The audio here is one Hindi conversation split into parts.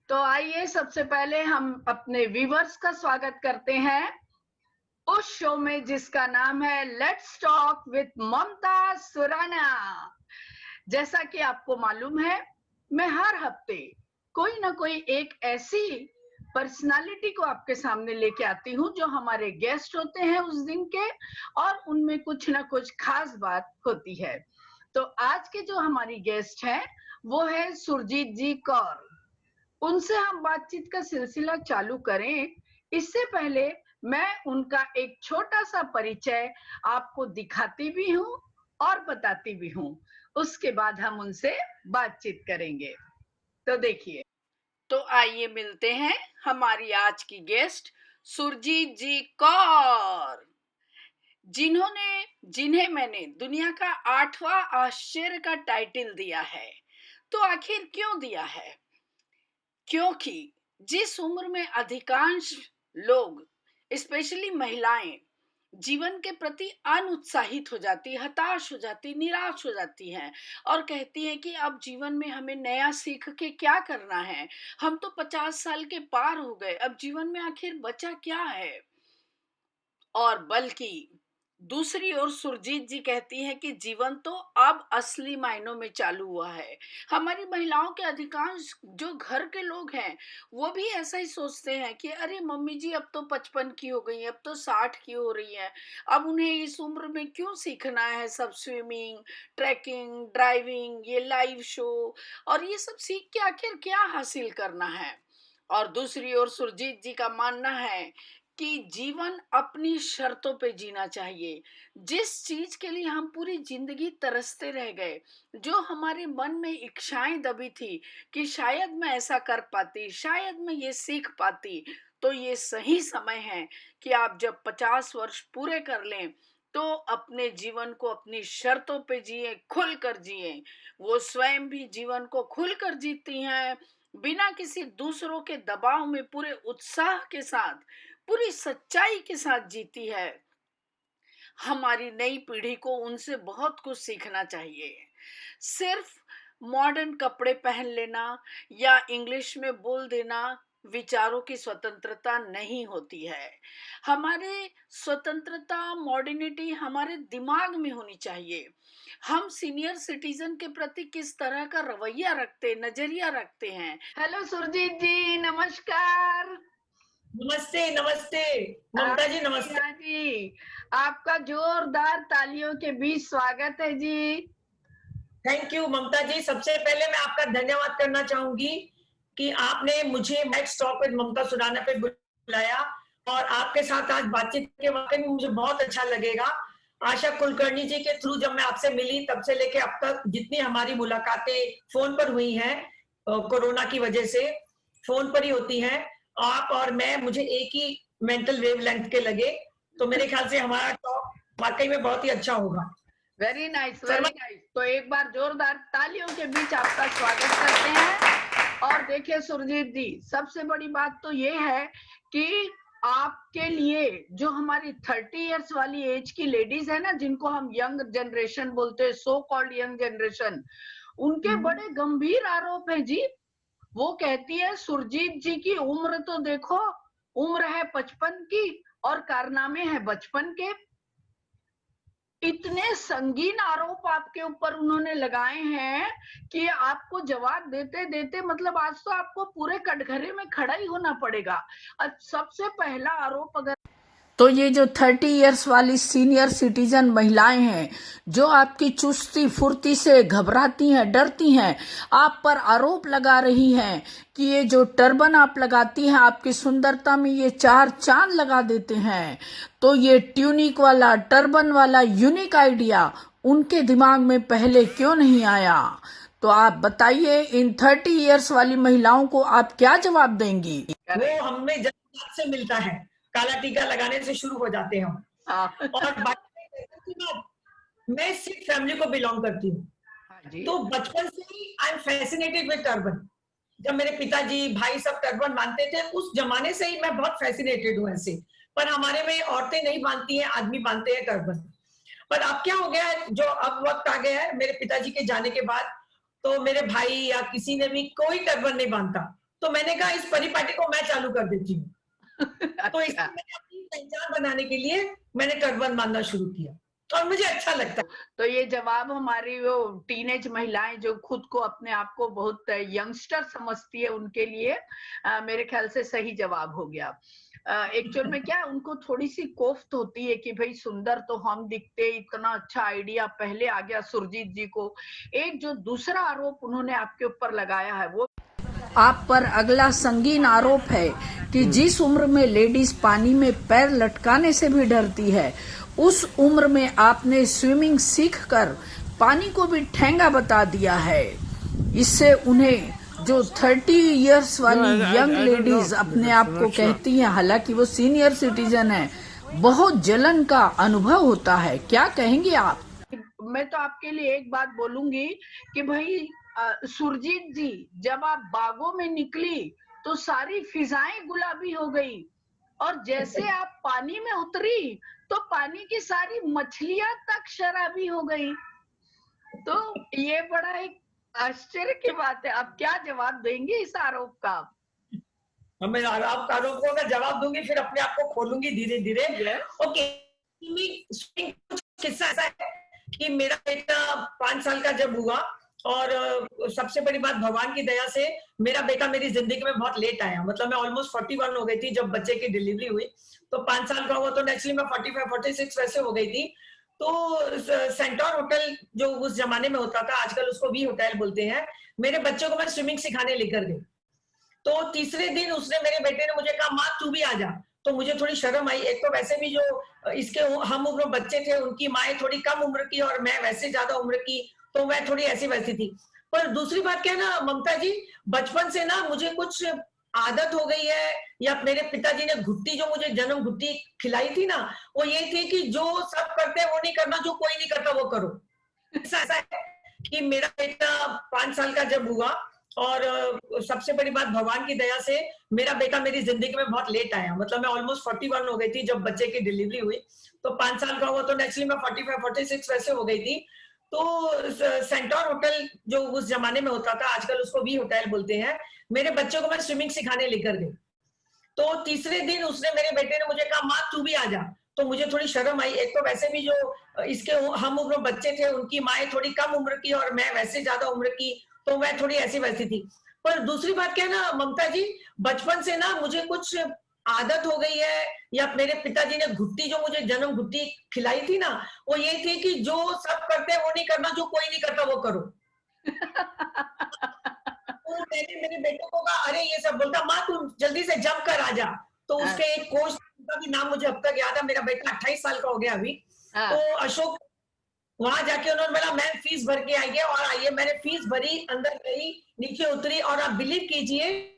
तो आइए सबसे पहले हम अपने व्यूवर्स का स्वागत करते हैं उस शो में जिसका नाम है लेट्स टॉक विद ममता सुराना। जैसा कि आपको मालूम है, मैं हर हफ्ते कोई ना कोई एक ऐसी पर्सनालिटी को आपके सामने लेके आती हूँ जो हमारे गेस्ट होते हैं उस दिन के, और उनमें कुछ ना कुछ खास बात होती है। तो आज के जो हमारी गेस्ट हैं वो है सुरजीत जी कौर। उनसे हम बातचीत का सिलसिला चालू करें, इससे पहले मैं उनका एक छोटा सा परिचय आपको दिखाती भी हूँ और बताती भी हूँ। उसके बाद हम उनसे बातचीत करेंगे। तो देखिए, तो आइए मिलते हैं हमारी आज की गेस्ट सुरजीत जी कौर, जिन्हें मैंने दुनिया का 8वां आश्चर्य का टाइटल दिया है। तो आखिर क्यों दिया है? क्योंकि जिस उम्र में अधिकांश लोग, स्पेशली महिलाएं, जीवन के प्रति अनुत्साहित हो जाती, हताश हो जाती, निराश हो जाती हैं और कहती हैं कि अब जीवन में हमें नया सीख के क्या करना है, हम तो 50 साल के पार हो गए, अब जीवन में आखिर बचा क्या है। और बल्कि दूसरी ओर सुरजीत जी कहती हैं कि जीवन तो अब असली मायनों में चालू हुआ है। हमारी महिलाओं के अधिकांश जो घर के लोग हैं वो भी ऐसा ही सोचते हैं कि अरे मम्मी जी अब तो 55 की हो गई है, अब तो 60 की हो रही है, अब उन्हें इस उम्र में क्यों सीखना है सब स्विमिंग, ट्रैकिंग, ड्राइविंग, ये लाइव शो, और ये सब सीख के आखिर क्या हासिल करना है। और दूसरी ओर सुरजीत जी का मानना है कि जीवन अपनी शर्तों पे जीना चाहिए। जिस चीज के लिए हम पूरी जिंदगी तरसते रह गए, जो हमारे मन में इच्छाएं दबी थी कि शायद मैं ऐसा कर पाती, शायद मैं ये सीख पाती, तो ये सही समय है कि आप जब 50 वर्ष पूरे कर लें तो अपने जीवन को अपनी शर्तों पे जिए, खुल कर जिए। वो स्वयं भी जीवन को खुल कर जीती हैं, बिना किसी दूसरों के दबाव में, पूरे उत्साह के साथ, पूरी सच्चाई के साथ जीती है। हमारी नई पीढ़ी को उनसे बहुत कुछ सीखना चाहिए। सिर्फ मॉडर्न कपड़े पहन लेना या इंग्लिश में बोल देना विचारों की स्वतंत्रता नहीं होती है। हमारे स्वतंत्रता, मॉडर्निटी हमारे दिमाग में होनी चाहिए। हम सीनियर सिटीजन के प्रति किस तरह का रवैया रखते, नजरिया रखते हैं। हेलो सुरजीत जी, नमस्कार। नमस्ते नमस्ते ममता जी, नमस्ते। हाँ जी, आपका जोरदार तालियों के बीच स्वागत है जी। थैंक यू ममता जी। सबसे पहले मैं आपका धन्यवाद करना चाहूंगी कि आपने मुझे लेट्स टॉक विद ममता सुराना पे बुलाया और आपके साथ आज बातचीत के वाकई में मुझे बहुत अच्छा लगेगा। आशा कुलकर्णी जी के थ्रू जब मैं आपसे मिली तब से लेके अब तक जितनी हमारी मुलाकातें फोन पर हुई हैं, कोरोना की वजह से फोन पर ही होती हैं, आप और मैं मुझे एक ही मेंटल वेव लेंथ के लगे। तो मेरे ख्याल से हमारा टॉक वाकई में बहुत ही अच्छा होगा। Very nice, very nice. तो एक बार जोरदार तालियों के बीच आपका स्वागत करते हैं। और देखिए सुरजीत जी, सबसे बड़ी बात तो ये है कि आपके लिए जो हमारी 30 इयर्स वाली एज की लेडीज है ना, जिनको हम यंग जनरेशन बोलते हैं, सो कॉल्ड यंग जनरेशन, उनके बड़े गंभीर आरोप है जी। वो कहती है सुरजीत जी की उम्र तो देखो, उम्र है 55 की और कारनामे हैं बचपन के। इतने संगीन आरोप आपके ऊपर उन्होंने लगाए हैं कि आपको जवाब देते देते मतलब आज तो आपको पूरे कटघरे में खड़ा ही होना पड़ेगा। अब सबसे पहला आरोप अगर तो ये जो 30 इयर्स वाली सीनियर सिटीजन महिलाएं हैं जो आपकी चुस्ती फुर्ती से घबराती हैं, डरती हैं, आप पर आरोप लगा रही हैं कि ये जो टर्बन आप लगाती हैं आपकी सुंदरता में ये 4 चांद लगा देते हैं, तो ये ट्यूनिक वाला, टर्बन वाला यूनिक आइडिया उनके दिमाग में पहले क्यों नहीं आया? तो आप बताइए, इन 30 इयर्स वाली महिलाओं को आप क्या जवाब देंगी? वो हमें जन्मजात से मिलता है, काला टीका लगाने से शुरू हो जाते हैं हम। और मैं सिख फैमिली को बिलोंग करती हूँ, तो बचपन से ही I am fascinated with turban. जब मेरे पिताजी भाई सब टर्बन बांधते थे उस जमाने से ही मैं बहुत फैसिनेटेड हूँ ऐसे। पर हमारे में औरतें नहीं बांधती हैं, आदमी बांधते हैं टर्बन। पर अब क्या हो गया है, जो अब वक्त आ गया है मेरे पिताजी के जाने के बाद, तो मेरे भाई या किसी ने भी कोई टर्बन नहीं बांधता। तो मैंने कहा इस परिपाटी को मैं चालू कर देती हूँ। तो इसमें अच्छा, मैंने अपनी पहचान बनाने के लिए मैंने टर्बन बांधना शुरू किया और मुझे अच्छा लगता है। तो ये जवाब हमारी वो टीनेज महिलाएं जो खुद को अपने आप को बहुत यंगस्टर समझती है उनके लिए मेरे ख्याल से सही जवाब हो गया। एक्चुअल में क्या उनको थोड़ी सी कोफ्त होती है कि भाई सुंदर तो हम दिखते, इतना अच्छा आइडिया पहले आ गया सुरजीत जी को। एक जो दूसरा आरोप उन्होंने आपके ऊपर लगाया है वो आप पर अगला संगीन आरोप है कि जिस उम्र में लेडीज पानी में पैर लटकाने से भी डरती है, उस उम्र में आपने स्विमिंग सीखकर पानी को भी ठेंगा बता दिया है। इससे उन्हें जो 30 इयर्स वाली यंग लेडीज अपने आप को कहती हैं, हालांकि वो सीनियर सिटीजन है, बहुत जलन का अनुभव होता है। क्या कहेंगे आप? मैं तो आपके लिए एक बात बोलूंगी कि भाई सुरजीत जी, जब आप बागों में निकली तो सारी फिजाएं गुलाबी हो गई और जैसे आप पानी में उतरी तो पानी की सारी मछलियां तक शराबी हो गई। तो ये बड़ा एक आश्चर्य की बात है। आप क्या जवाब देंगे इस आरोप का? मैं आप आरोपों का जवाब दूंगी, फिर अपने आप को खोलूंगी धीरे धीरे। Yes. ओके, कुछ किस्सा ऐसा है कि मेरा बेटा 5 साल का जब हुआ, और सबसे बड़ी बात भगवान की दया से मेरा बेटा मेरी जिंदगी में बहुत लेट आया। मतलब मैं ऑलमोस्ट 41 हो गई थी जब बच्चे की डिलीवरी हुई, तो 5 साल का हुआ तो नेचुरली मैं 45 46 वैसे हो गई थी। तो सेंटोर होटल जो उस जमाने में होता था, आजकल उसको वी होटल बोलते हैं, मेरे बच्चों को मैं स्विमिंग सिखाने लेकर गई। तो तीसरे दिन उसने, मेरे बेटे ने मुझे कहा माँ तू भी आ जा। तो मुझे थोड़ी शर्म आई। एक तो वैसे भी जो इसके हम उम्र बच्चे थे उनकी माएँ थोड़ी कम उम्र की और मैं वैसे ज्यादा उम्र की, तो मैं थोड़ी ऐसी वैसी थी। पर दूसरी बात क्या है ना ममता जी, बचपन से ना मुझे कुछ आदत हो गई है, या मेरे पिताजी ने घुट्टी जो मुझे जन्म घुट्टी खिलाई थी ना, वो ये थी कि जो सब करते हैं वो नहीं करना, जो कोई नहीं करता वो करो। ऐसा है कि मेरा बेटा 5 साल का जब हुआ, और सबसे बड़ी बात भगवान की दया से मेरा बेटा मेरी जिंदगी में बहुत लेट आया। मतलब मैं ऑलमोस्ट 41 हो गई थी जब बच्चे की डिलीवरी हुई, तो 5 साल का हुआ तो नेचुरली मैं 45 46 वैसे हो गई थी। तो सेंटोर होटल जो उस जमाने में होता था, आजकल उसको वी होटल बोलते हैं, मेरे बच्चों को मैं स्विमिंग सिखाने लेकर गई। तो तीसरे दिन उसने, मेरे बेटे ने मुझे कहा माँ तू भी आ जा। तो मुझे थोड़ी शर्म आई। एक तो वैसे भी जो इसके हम उम्र बच्चे थे उनकी माएँ थोड़ी कम उम्र की और मैं वैसे ज्यादा उम्र की, तो मैं थोड़ी ऐसी वैसी थी। पर दूसरी बात क्या है ना ममता जी, बचपन से ना मुझे कुछ आदत हो गई है, या मेरे पिताजी ने घुट्टी जो मुझे जन्म घुट्टी खिलाई थी ना, वो ये थी कि जो सब करते हैं वो नहीं करना, जो कोई नहीं करता वो करो। तो मैंने मेरे बेटे को कहा अरे ये सब, बोलता माँ तू जल्दी से जंप कर आ जा। तो हाँ, उसके एक कोच का भी नाम मुझे अब तक याद है, मेरा बेटा 28 साल का हो गया अभी। तो हाँ। अशोक, वहां जाके उन्होंने बोला मैम फीस भर के आइए, और आइए। मैंने फीस भरी, अंदर गई, नीचे उतरी, और आप बिलीव कीजिए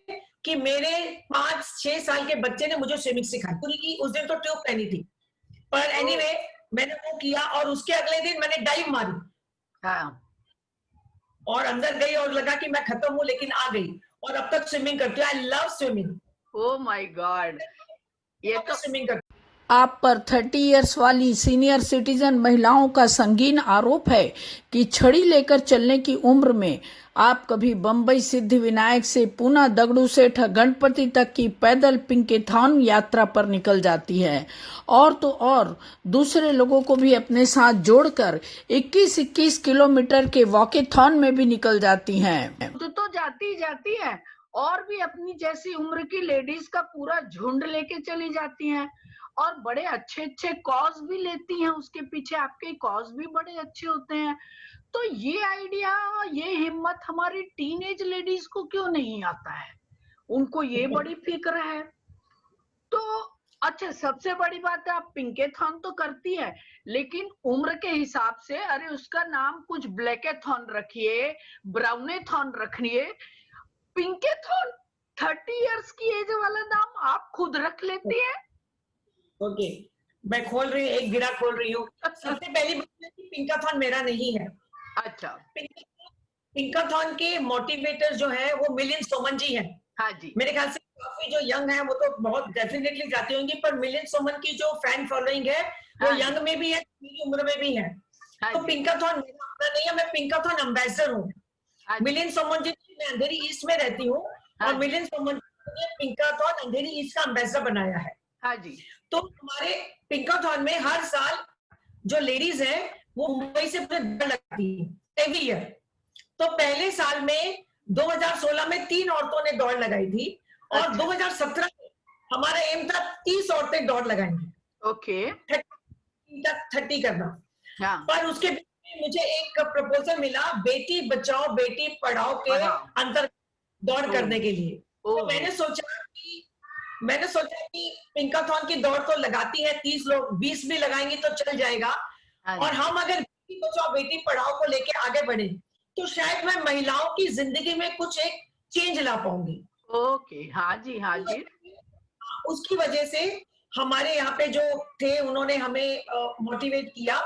कि मेरे 5-6 साल के बच्चे ने मुझे स्विमिंग सिखाई पूरी की। उस दिन तो ट्यूब पहनी थी, पर एनीवे मैंने वो किया, और उसके अगले दिन मैंने डाइव मारी हाँ। और अंदर गई, और लगा कि मैं खत्म हूं, लेकिन आ गई, और अब तक स्विमिंग करती हूँ। I love swimming. Oh my God, ये तो स्विमिंग करती आप पर 30 इयर्स वाली सीनियर सिटीजन महिलाओं का संगीन आरोप है कि छड़ी लेकर चलने की उम्र में आप कभी बम्बई सिद्धि विनायक से पूना दगड़ू सेठ गणपति तक की पैदल पिंकेथॉन यात्रा पर निकल जाती है, और तो और दूसरे लोगों को भी अपने साथ जोड़कर 21-21 किलोमीटर के वॉकेथॉन में भी निकल जाती हैं। तो जाती जाती है, और भी अपनी जैसी उम्र की लेडीज का पूरा झुंड लेके चली जाती हैं, और बड़े अच्छे अच्छे कॉज भी लेती हैं उसके पीछे। आपके कॉज भी बड़े अच्छे होते हैं। तो ये आइडिया, ये हिम्मत हमारी टीनेज लेडीज को क्यों नहीं आता है? उनको ये बड़ी फिक्र है। तो अच्छा, सबसे बड़ी बात है आप पिंकेथॉन तो करती है, लेकिन उम्र के हिसाब से अरे उसका नाम कुछ ब्लैकेथॉन रखिए, ब्राउनेथॉन रखिए, पिंकेथॉन 30 इयर्स की एज वाला नाम आप खुद रख लेती है। ओके, मैं खोल रही हूँ, एक गिरा खोल रही हूँ। सबसे पहली बात है कि पिंकाथॉन मेरा नहीं है। अच्छा। पिंकाथॉन के मोटिवेटर जो है वो मिलिंद सोमन जी हैं। हाँ जी। मेरे ख्याल से काफी जो यंग है वो तो बहुत डेफिनेटली जाती होंगी, पर मिलिंद सोमन की जो फैन फॉलोइंग है वो हाँ यंग में भी है, मेरी उम्र में भी है। हाँ तो जी। पिंकाथॉन मेरा अपना नहीं है, मैं पिंकाथॉन एम्बेसडर हूँ। हाँ जी। मिलिंद सोमन जी, मैं अंधेरी ईस्ट में रहती हूँ, हाँ और जी, मिलिंद सोमन ने पिंकाथॉन अंधेरी ईस्ट का एम्बेसडर बनाया है। हाँ जी। तो हमारे पिंकाथॉन में हर साल जो लेडीज है वो मुंबई से पूरे दौड़ लगाती है एवरी ईयर। तो पहले साल में 2016 में 3 औरतों ने दौड़ लगाई थी, और अच्छा, 2017 में हमारा एम था 30 औरतें दौड़ लगाएंगी, ओके। 30 करना। हाँ, पर उसके बीच में मुझे एक प्रपोजल मिला बेटी बचाओ बेटी पढ़ाओ के पढ़ाओ। अंतर दौड़ ओ, करने के लिए। तो ओहो! मैंने सोचा कि पिंकाथॉन की दौड़ तो लगाती है 30 लोग, 20 भी लगाएंगी तो चल जाएगा। हाँ और जी, हम अगर बेटी बचाओ बेटी पढ़ाओ को लेके आगे बढ़े तो शायद मैं महिलाओं की जिंदगी में कुछ एक चेंज ला पाऊंगी। ओके। हाँ जी, हाँ जी। उसकी वजह से हमारे यहाँ पे जो थे उन्होंने हमें मोटिवेट किया।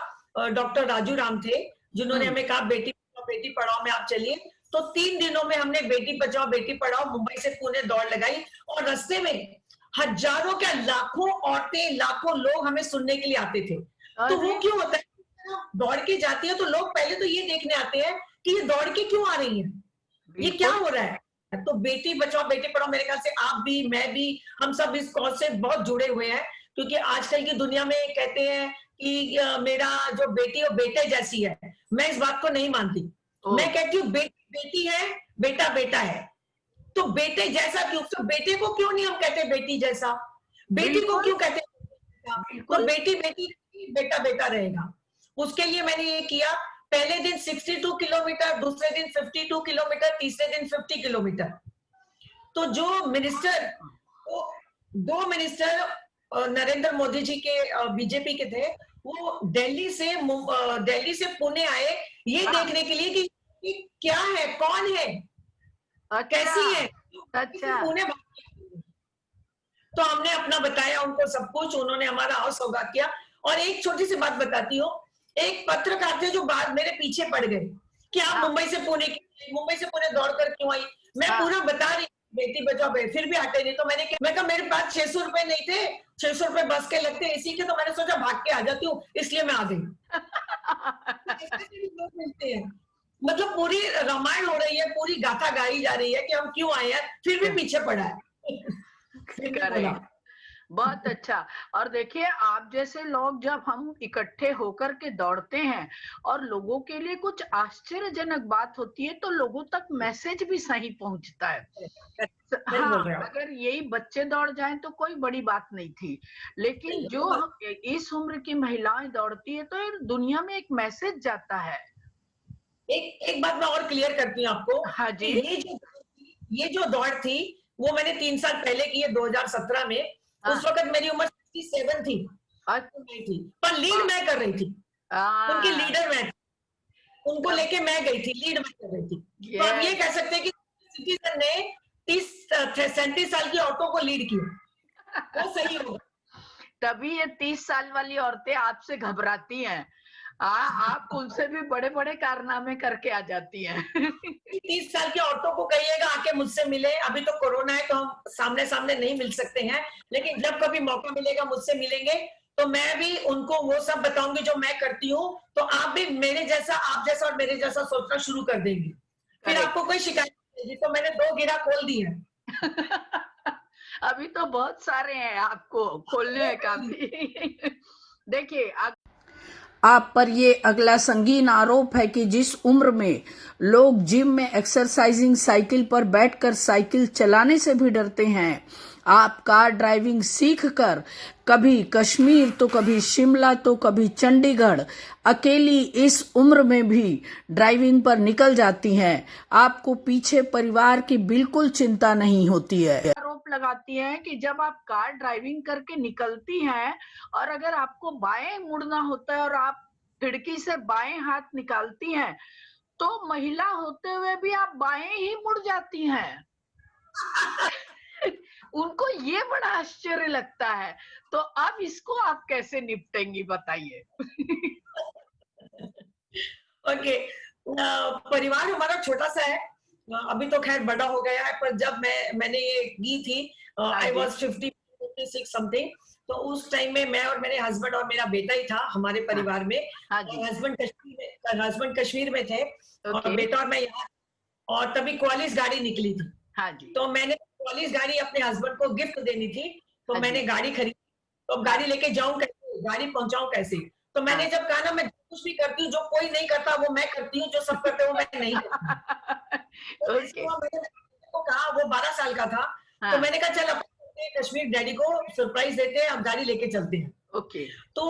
डॉक्टर राजू राम थे जिन्होंने हुँ, हमें कहा बेटी पढ़ाओ में आप चलिए। तो 3 दिनों में हमने बेटी बचाओ बेटी पढ़ाओ मुंबई से पुणे दौड़ लगाई, और रास्ते में हजारों क्या लाखों औरतें लाखों लोग हमें सुनने के लिए आते थे। तो अरे! वो क्यों होता है, दौड़ के जाती है तो लोग पहले तो ये देखने आते हैं कि ये दौड़ के क्यों आ रही है, ये क्या बिल्कुल, हो रहा है। तो बेटी बचाओ बेटी पढ़ाओ मेरे ख्याल से आप भी मैं भी हम सब इस कॉज से बहुत जुड़े हुए हैं, क्योंकि आजकल की दुनिया में कहते हैं कि मेरा जो बेटी वो बेटे जैसी है। मैं इस बात को नहीं मानती। ओह! मैं कहती हूँ बेटी बेटी है, बेटा बेटा है। तो बेटे जैसा क्यों, तो बेटे को क्यों नहीं हम कहते बेटी जैसा, बेटी को बिल्कुल, क्यों कहते बेटा? तो बिल्कुल। बेटी बेटी बेटा बेटा रहेगा। उसके लिए मैंने ये किया, पहले दिन 62 किलोमीटर, दूसरे दिन 52 किलोमीटर, तीसरे दिन 50 किलोमीटर। तो जो मिनिस्टर, वो 2 मिनिस्टर नरेंद्र मोदी जी के बीजेपी के थे, वो दिल्ली से पुणे आए ये हाँ, देखने के लिए कि क्या है, कौन है, अच्छा, कैसी है। अच्छा। पुणे तो हमने अपना बताया उनको सब कुछ, उन्होंने हमारा हाउस सौगात किया। और एक छोटी सी बात बताती हूँ, एक पत्रकार थे जो बाद मेरे पीछे पड़ गए कि आप हाँ, मुंबई से पुणे दौड़ कर क्यों आई। मैं हाँ। पूरा बता रही बेटी बचाओ फिर भी हटे नहीं। तो मैं कहा मेरे पास 600 रुपए नहीं थे, 600 रुपए बस के लगते इसी के, तो मैंने सोचा भाग के आ जाती हूँ, इसलिए मैं आ गई। ऐसे भी लोग मिलते हैं। मतलब पूरी रामायण हो रही है, पूरी गाथा गाई जा रही है कि हम क्यों आए हैं, फिर भी पीछे पड़ा है। फिर भी बोला। करेक्ट। बहुत अच्छा। और देखिए आप जैसे लोग जब हम इकट्ठे होकर के दौड़ते हैं और लोगों के लिए कुछ आश्चर्यजनक बात होती है तो लोगों तक मैसेज भी सही पहुंचता है। सही हाँ, बोल रहे हो आप। अगर यही बच्चे दौड़ जाएं तो कोई बड़ी बात नहीं थी, लेकिन जो इस उम्र की महिलाएं दौड़ती है तो ये दुनिया में एक मैसेज जाता है। एक एक बात मैं और क्लियर करती हूँ आपको हाँ कि जी। ये जो दौड़ थी वो मैंने 3 साल पहले की है 2017 में। उस हाँ। वक्त मेरी उम्र 67 थी, थी, पर लीड मैं कर रही थी। उनकी अच्छा। लीडर मैं थी, उनको तब लेके मैं गई थी, लीड मैं कर रही थी। तो आप ये यस। कह सकते हैं कि सिटीजन ने 37 साल की औरतों को लीड किया, वो सही होगा। तभी ये 30 साल वाली औरतें आपसे घबराती हैं। आप उनसे भी बड़े-बड़े कारनामे करके आ जाती हैं। 30 साल की औरतों को कहिएगा आके मुझसे मिले। अभी तो कोरोना है तो हम सामने सामने नहीं मिल सकते हैं, लेकिन जब कभी मौका मिलेगा मुझसे मिलेंगे तो मैं भी उनको वो सब बताऊंगी जो मैं करती हूँ। तो आप भी मेरे जैसा, आप जैसा और मेरे जैसा सोचना शुरू कर देंगे, फिर आपको करेक्ट। कोई शिकायत नहीं होगी। तो मैंने 2 गिरा खोल दी है। अभी तो बहुत सारे हैं आपको खोलने हैं काफ़ी। देखिए आप पर ये अगला संगीन आरोप है कि जिस उम्र में लोग जिम में एक्सरसाइजिंग साइकिल पर बैठकर साइकिल चलाने से भी डरते हैं, आप कार ड्राइविंग सीखकर कभी कश्मीर तो कभी शिमला तो कभी चंडीगढ़ अकेली इस उम्र में भी ड्राइविंग पर निकल जाती हैं। आपको पीछे परिवार की बिल्कुल चिंता नहीं होती है। आरोप लगाती हैं कि जब आप कार ड्राइविंग करके निकलती हैं और अगर आपको बाएं मुड़ना होता है और आप खिड़की से बाएं हाथ निकालती हैं, तो महिला होते हुए भी आप बाएं ही मुड़ जाती हैं। उनको ये बड़ा आश्चर्य लगता है। तो अब इसको आप कैसे निपटेंगी बताइए? ओके। परिवार हमारा छोटा सा है। अभी तो खैर बड़ा हो गया है, पर जब मैंने ये की थी हाँ आई जी, वाज 56 समथिंग। तो उस टाइम में मैं और मेरे हस्बैंड और मेरा बेटा ही था हमारे हाँ, परिवार में। हाँ और जी, हस्बैंड कश्मीर में थे, और ओके, बेटा और मैं यहाँ। और तभी क्वालिस गाड़ी निकली थी। हाँ जी। तो मैंने पॉलिश गाड़ी अपने हस्बैंड को गिफ्ट देनी थी, तो हाँ मैंने जी। गाड़ी खरीदी। तो अब हाँ। गाड़ी लेके जाऊं कैसे, गाड़ी पहुंचाऊं कैसे? तो मैंने हाँ। जब कहा ना, मैं जो कुछ भी करती हूँ, जो कोई नहीं करता वो मैं करती हूँ, जो सब करते हैं वो मैं नहीं करती हूँ। तो ऐसे ओके। हुआ, मैंने को कहा, वो 12 साल का था, तो हाँ। मैंने कहा चल अपन चलते हैं कश्मीर, डैडी को सरप्राइज देते हैं, अब गाड़ी लेके चलते हैं। ओके। तो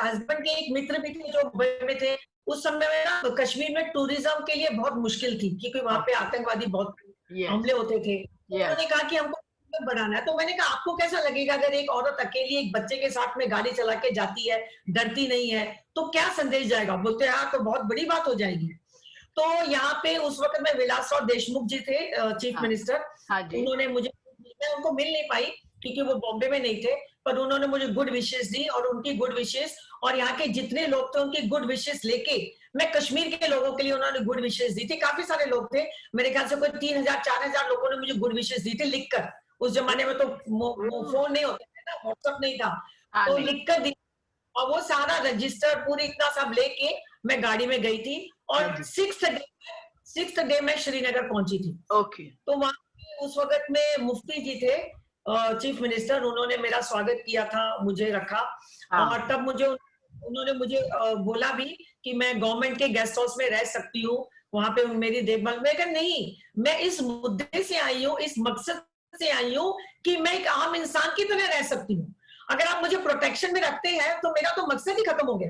हस्बैंड के एक मित्र भी थे जो मुंबई में थे। उस समय में ना कश्मीर में टूरिज्म के लिए बहुत मुश्किल थी, क्योंकि वहां पे ओके। आतंकवादी बहुत यस। हमले होते थे। तो उन्होंने यस। कहा कि हमको टूरिज्म बढ़ाना है। तो मैंने कहा आपको कैसा लगेगा अगर एक औरत अकेली एक बच्चे के साथ में गाड़ी चला के जाती है, डरती नहीं है, तो क्या संदेश जाएगा? बोलते यार तो बहुत बड़ी बात हो जाएगी। तो यहाँ पे उस वक्त में विलासराव देशमुख जी थे, चीफ हाँ। मिनिस्टर। हाँ जी। उन्होंने मुझे, मैं उनको मिल नहीं पाई क्योंकि वो बॉम्बे में नहीं थे, पर उन्होंने मुझे गुड विशेस दी, और उनकी गुड विशेस और यहाँ के जितने लोग थे उनकी गुड विशेस लेके मैं कश्मीर के लोगों के लिए उन्होंने गुड विशेस दी थी। काफी सारे लोग थे, मेरे ख्याल से कोई 3000 4000 लोगों ने मुझे गुड विशेस दी थी लिखकर। उस जमाने में तो ओह! फोन नहीं होते थे ना, व्हाट्सअप नहीं था, हाँ, तो नहीं। लिखकर दी। और वो सारा रजिस्टर पूरी इतना सब लेके मैं गाड़ी में गई थी, हाँ और जी। सिक्स्थ डे में श्रीनगर पहुंची थी। ओके। तो वहां पे उस वक्त में मुफ्ती जी थे, चीफ मिनिस्टर, उन्होंने मेरा स्वागत किया था, मुझे रखा। हाँ। और तब मुझे उन्होंने मुझे बोला भी कि मैं गवर्नमेंट के गेस्ट हाउस में रह सकती हूँ, वहां पे मेरी देखभाल। मैं कहा नहीं, मैं इस मुद्दे से आई हूँ, इस मकसद से आई हूँ कि मैं एक आम इंसान की तरह रह सकती हूँ। अगर आप मुझे प्रोटेक्शन में रखते हैं तो मेरा तो मकसद ही खत्म हो गया।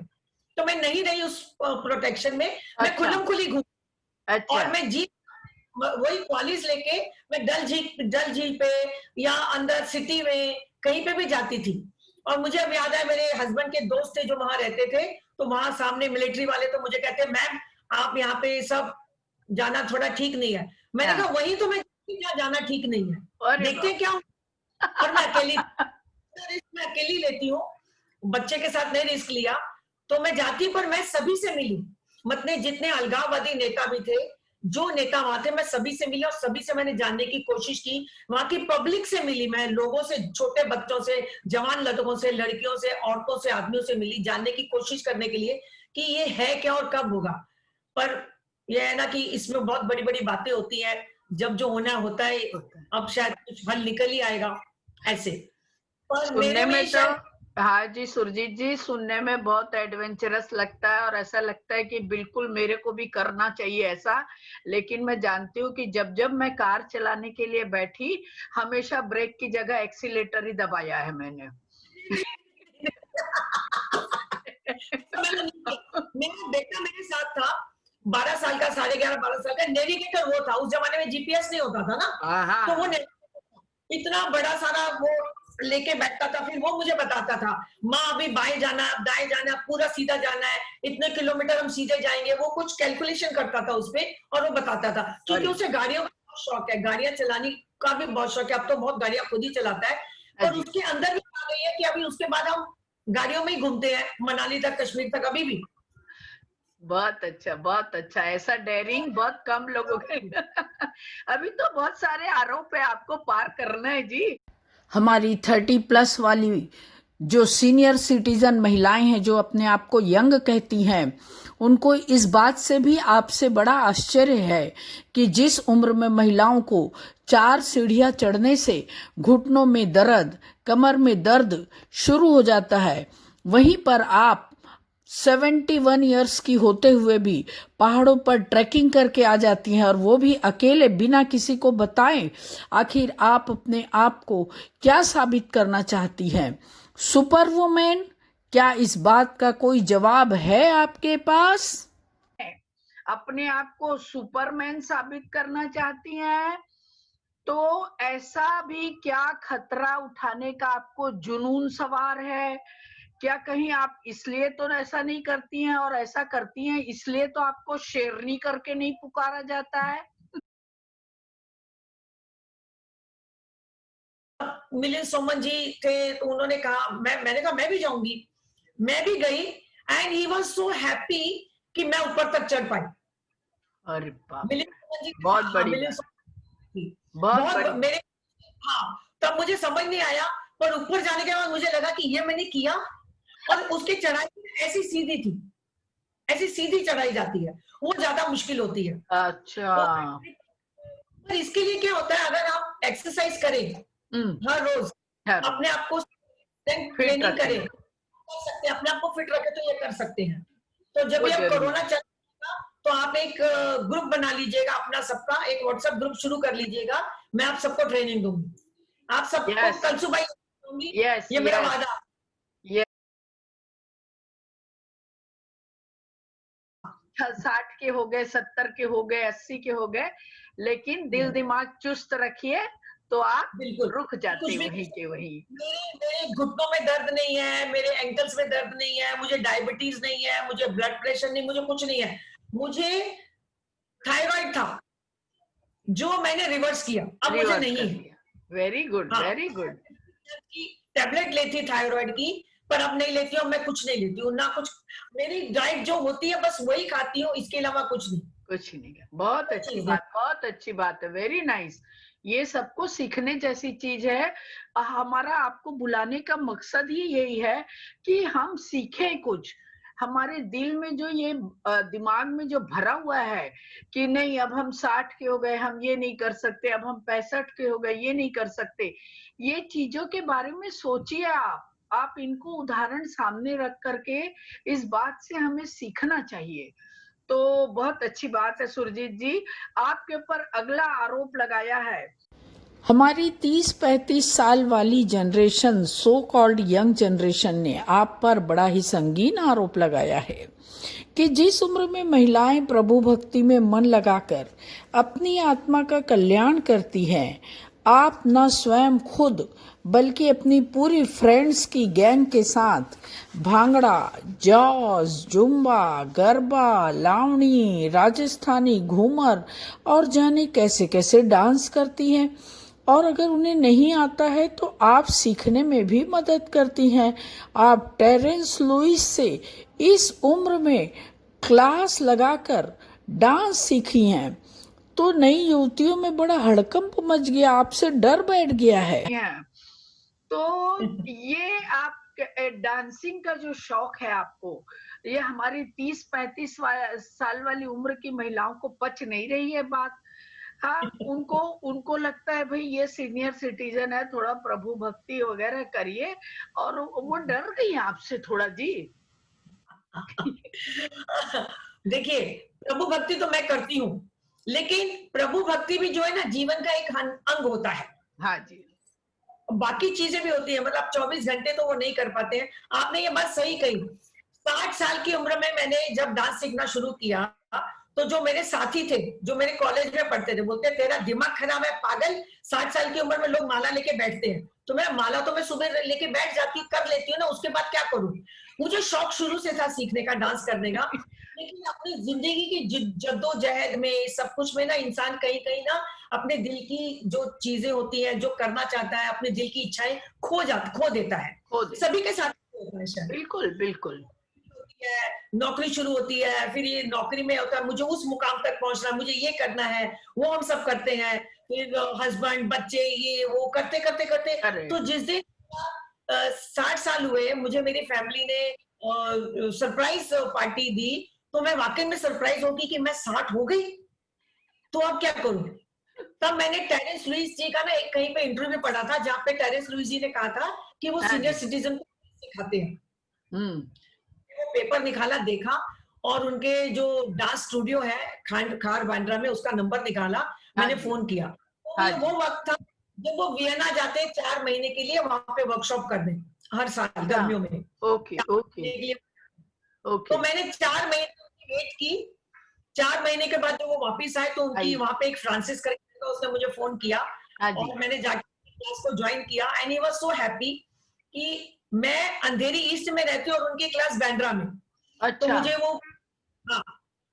तो मैं नहीं रही उस प्रोटेक्शन में, मैं अच्छा। खुल्लम खुली घूम, अच्छा। और मैं जी वही पॉलिश लेके मैं डल झील पे या अंदर सिटी में कहीं पे भी जाती थी। और मुझे अब याद है, मेरे हस्बैंड के दोस्त थे जो वहां रहते थे, तो वहां सामने मिलिट्री वाले तो मुझे कहते, मैम आप यहाँ पे सब जाना थोड़ा ठीक नहीं है। मैंने हाँ। कहा वही तो मैं क्या जाना ठीक नहीं है, अरे देखते बाप! हैं क्या। और मैं अकेली, रिस्क मैं अकेली लेती हूँ, बच्चे के साथ नहीं रिस्क लिया। तो मैं जाती, पर मैं सभी से मिली, मतलब जितने अलगाववादी नेता भी थे, जो नेता वहां थे, मैं सभी से मिली और सभी से मैंने जानने की कोशिश की। वहां की पब्लिक से मिली, मैं लोगों से, छोटे बच्चों से, जवान लड़कों से, लड़कियों से, औरतों से, आदमियों से मिली, जानने की कोशिश करने के लिए कि ये है क्या और कब होगा। पर यह है ना कि इसमें बहुत बड़ी बड़ी बातें होती हैं, जब जो होना होता है। होता है। अब शायद कुछ हल निकल ही आएगा ऐसे। पर सुनने मेरे में में तो, शायद, हाँ जी, सुरजीत जी, सुनने में बहुत एडवेंचरस लगता है और ऐसा लगता है कि बिल्कुल मेरे को भी करना चाहिए ऐसा। लेकिन मैं जानती हूँ कि जब-जब मैं कार चलाने के लिए बैठी, हमेशा ब्रेक की जगह एक्सीलेटर ही दबाया है मैंने। मैंने नहीं किया। मेरा बेटा मेरे साथ था, 12 साल का, 11.5 12 साल का, नेविगेटर वो था। उस जमाने में जीपीएस नहीं होता था ना, हाँ, तो वो हाँ। इतना बड़ा सारा वो लेके बैठता था, फिर वो मुझे बताता था, माँ अभी बाएं जाना है, अब दाएं जाना है, पूरा सीधा जाना है, इतने किलोमीटर हम सीधे जाएंगे। वो कुछ कैलकुलेशन करता था उसपे और वो बताता था, क्योंकि अरे! उसे गाड़ियों का बहुत शौक है, गाड़ियां चलाने का भी बहुत शौक है। अब तो बहुत गाड़ियां खुद ही चलाता है, हाँ पर जी। उसके अंदर भी आ गई है कि अभी उसके बाद हम गाड़ियों में ही घूमते हैं, मनाली तक, कश्मीर तक, अभी भी। बहुत अच्छा, बहुत अच्छा। ऐसा डेयरिंग बहुत कम लोगों के अभी तो बहुत सारे आरोप है, आपको पार करना है जी। हमारी 30+ वाली जो सीनियर सिटीजन महिलाएं हैं, जो अपने आप को यंग कहती हैं, उनको इस बात से भी आपसे बड़ा आश्चर्य है कि जिस उम्र में महिलाओं को 4 सीढ़ियां चढ़ने से घुटनों में दर्द, कमर में दर्द शुरू हो जाता है, वहीं पर आप 71 ईयर्स की होते हुए भी पहाड़ों पर ट्रैकिंग करके आ जाती हैं, और वो भी अकेले, बिना किसी को बताएं। आखिर आप अपने आप को क्या साबित करना चाहती हैं? Super women? क्या इस बात का कोई जवाब है आपके पास? अपने आप को सुपरमैन साबित करना चाहती हैं, तो ऐसा भी क्या खतरा उठाने का आपको जुनून सवार है? क्या कहीं आप इसलिए तो ऐसा नहीं करती हैं, और ऐसा करती हैं इसलिए तो आपको शेरनी करके नहीं पुकारा जाता है? मिलिंद सोमन जी थे, तो उन्होंने कहा, मैंने कहा मैं भी जाऊंगी। मैं भी गई, and he was so happy कि मैं ऊपर तक चढ़ पाई। अरे बाप मिलिंद रे! सोमन जी थे, बहुत हाँ हाँ, बड़ी मिलिंद बात, सोमन जी बहुत बहुत बड़ी बात। मेरे, हाँ। तब मुझे समझ नहीं आया, पर ऊपर जाने के बाद मुझे लगा कि ये मैंने किया। और उसकी चढ़ाई ऐसी सीधी थी, ऐसी सीधी चढ़ाई जाती है, वो ज्यादा मुश्किल होती है। अच्छा। तो पर इसके लिए क्या होता है, अगर आप एक्सरसाइज करें हर रोज, अपने आप को ट्रेनिंग करें, कर सकते हैं, अपने आप को फिट रखें, तो ये कर सकते हैं। तो जब भी अब कोरोना चल रहा, तो आप एक ग्रुप बना लीजिएगा अपना सबका, एक व्हाट्सएप ग्रुप शुरू कर लीजिएगा, मैं आप सबको ट्रेनिंग दूंगी, आप सबको कल सुबह दूंगी, ये मेरा वादा। 60 के हो गए, 70 के हो गए, 80 के हो गए, लेकिन दिल दिमाग चुस्त रखिए तो आप बिल्कुल रुक जाते वहीं के वहीं। मेरे घुटनों में दर्द नहीं है, मेरे एंकल्स में दर्द नहीं है, मुझे डायबिटीज नहीं है, मुझे ब्लड प्रेशर नहीं, मुझे कुछ नहीं है। मुझे थायराइड था जो मैंने रिवर्स किया, अब मुझे नहीं है। Very good, very good. Tablet लेती थायराइड की, पर अब नहीं लेती हूँ, मैं कुछ नहीं लेती हूँ, ना कुछ, मेरी डाइट जो होती है बस वही खाती हूँ, इसके अलावा कुछ नहीं। कुछ नहीं। बहुत अच्छी बात, बहुत अच्छी बात है, वेरी नाइस। ये सबको सीखने जैसी चीज है। हमारा आपको बुलाने का मकसद ही यही है कि हम सीखें कुछ। हमारे दिल में जो ये दिमाग में जो भरा हुआ है कि नहीं अब हम 60 के हो गए, हम ये नहीं कर सकते, अब हम 65 के हो गए, ये नहीं कर सकते, ये चीजों के बारे में सोचिए आप इनको उदाहरण सामने रख करके इस बात से हमें सीखना चाहिए। तो बहुत अच्छी बात है सुरजीत जी, आपके ऊपर अगला आरोप लगाया है। हमारी 30-35 साल वाली generation, so called young generation ने आप पर बड़ा ही संगीन आरोप लगाया है कि जिस उम्र में महिलाएं प्रभु भक्ति में मन लगाकर अपनी आत्मा का कल्याण करती हैं, आप न स्वयं खुद बल्कि अपनी पूरी फ्रेंड्स की गैंग के साथ भांगड़ा, जॉज, जुम्बा, गरबा, लावणी, राजस्थानी घूमर और जाने कैसे कैसे डांस करती हैं। और अगर उन्हें नहीं आता है तो आप सीखने में भी मदद करती हैं। आप टेरेंस लुइस से इस उम्र में क्लास लगाकर डांस सीखी हैं, तो नई युवतियों में बड़ा हड़कंप मच गया, आपसे डर बैठ गया है। तो ये आप डांसिंग का जो शौक है आपको, ये हमारी 30-35 साल वाली उम्र की महिलाओं को पच नहीं रही है बात। हाँ, उनको लगता है भाई ये सीनियर सिटीजन है, थोड़ा प्रभु भक्ति वगैरह करिए, और वो डर गई आपसे थोड़ा जी। देखिए, प्रभु भक्ति तो मैं करती हूँ, लेकिन प्रभु भक्ति भी जो है ना जीवन का एक अंग होता है। हाँ जी, बाकी चीजें भी होती है, मतलब 24 घंटे तो वो नहीं कर पाते हैं। आपने ये बात सही कही। 60 साल की उम्र में मैंने जब डांस सीखना शुरू किया, तो जो मेरे साथी थे, जो मेरे कॉलेज में पढ़ते थे, बोलते तेरा दिमाग खराब है पागल, 60 साल की उम्र में लोग माला लेके बैठते हैं। तो मैं माला तो मैं सुबह लेके बैठ जाती हूँ, कर लेती हूँ ना, उसके बाद क्या करूँ। मुझे शौक शुरू से था सीखने का, डांस करने का, लेकिन अपनी जिंदगी की जद्दोजहद में, सब कुछ में ना, इंसान कहीं कहीं ना अपने दिल की जो चीजें होती है, जो करना चाहता है, अपने दिल की इच्छाएं खो देता है। सभी के साथ होता है शायद। बिल्कुल बिल्कुल। नौकरी शुरू होती है, फिर ये नौकरी में होता है मुझे उस मुकाम तक पहुंचना, मुझे ये करना है, वो हम सब करते हैं, फिर हस्बैंड, बच्चे, ये वो करते करते करते, तो जिस दिन 60 साल हुए, मुझे मेरी फैमिली ने सरप्राइज पार्टी दी, तो मैं वाकई में सरप्राइज होगी कि मैं 60 हो गई, तो अब क्या करूं। तब मैंने टेरेंस लुइस जी का ना एक कहीं पे इंटरव्यू पढ़ा था, जहाँ पे टेरेंस लुइस जी ने कहा था कि वो सीनियर सिटीजन को सिखाते हैं। वो पेपर निकाला, देखा, और उनके जो डांस स्टूडियो है खार बांद्रा में, उसका नंबर निकाला, मैंने फोन किया। तो वो वक्त था जब वो वियना जाते 4 महीने के लिए वहां पे वर्कशॉप करने, हर साल गर्मियों में। Okay okay okay. तो मैंने 4 महीने की वेट की। 4 महीने के बाद जब वो वापस आए, तो उनकी वहां पे एक फ्रांसिस करके, उसने मुझे फोन किया, और मैंने जाके क्लास को ज्वाइन किया, and he was so happy कि मैं अंधेरी ईस्ट में रहती हूँ और उनकी क्लास बांद्रा में। तो मुझे वो, हाँ,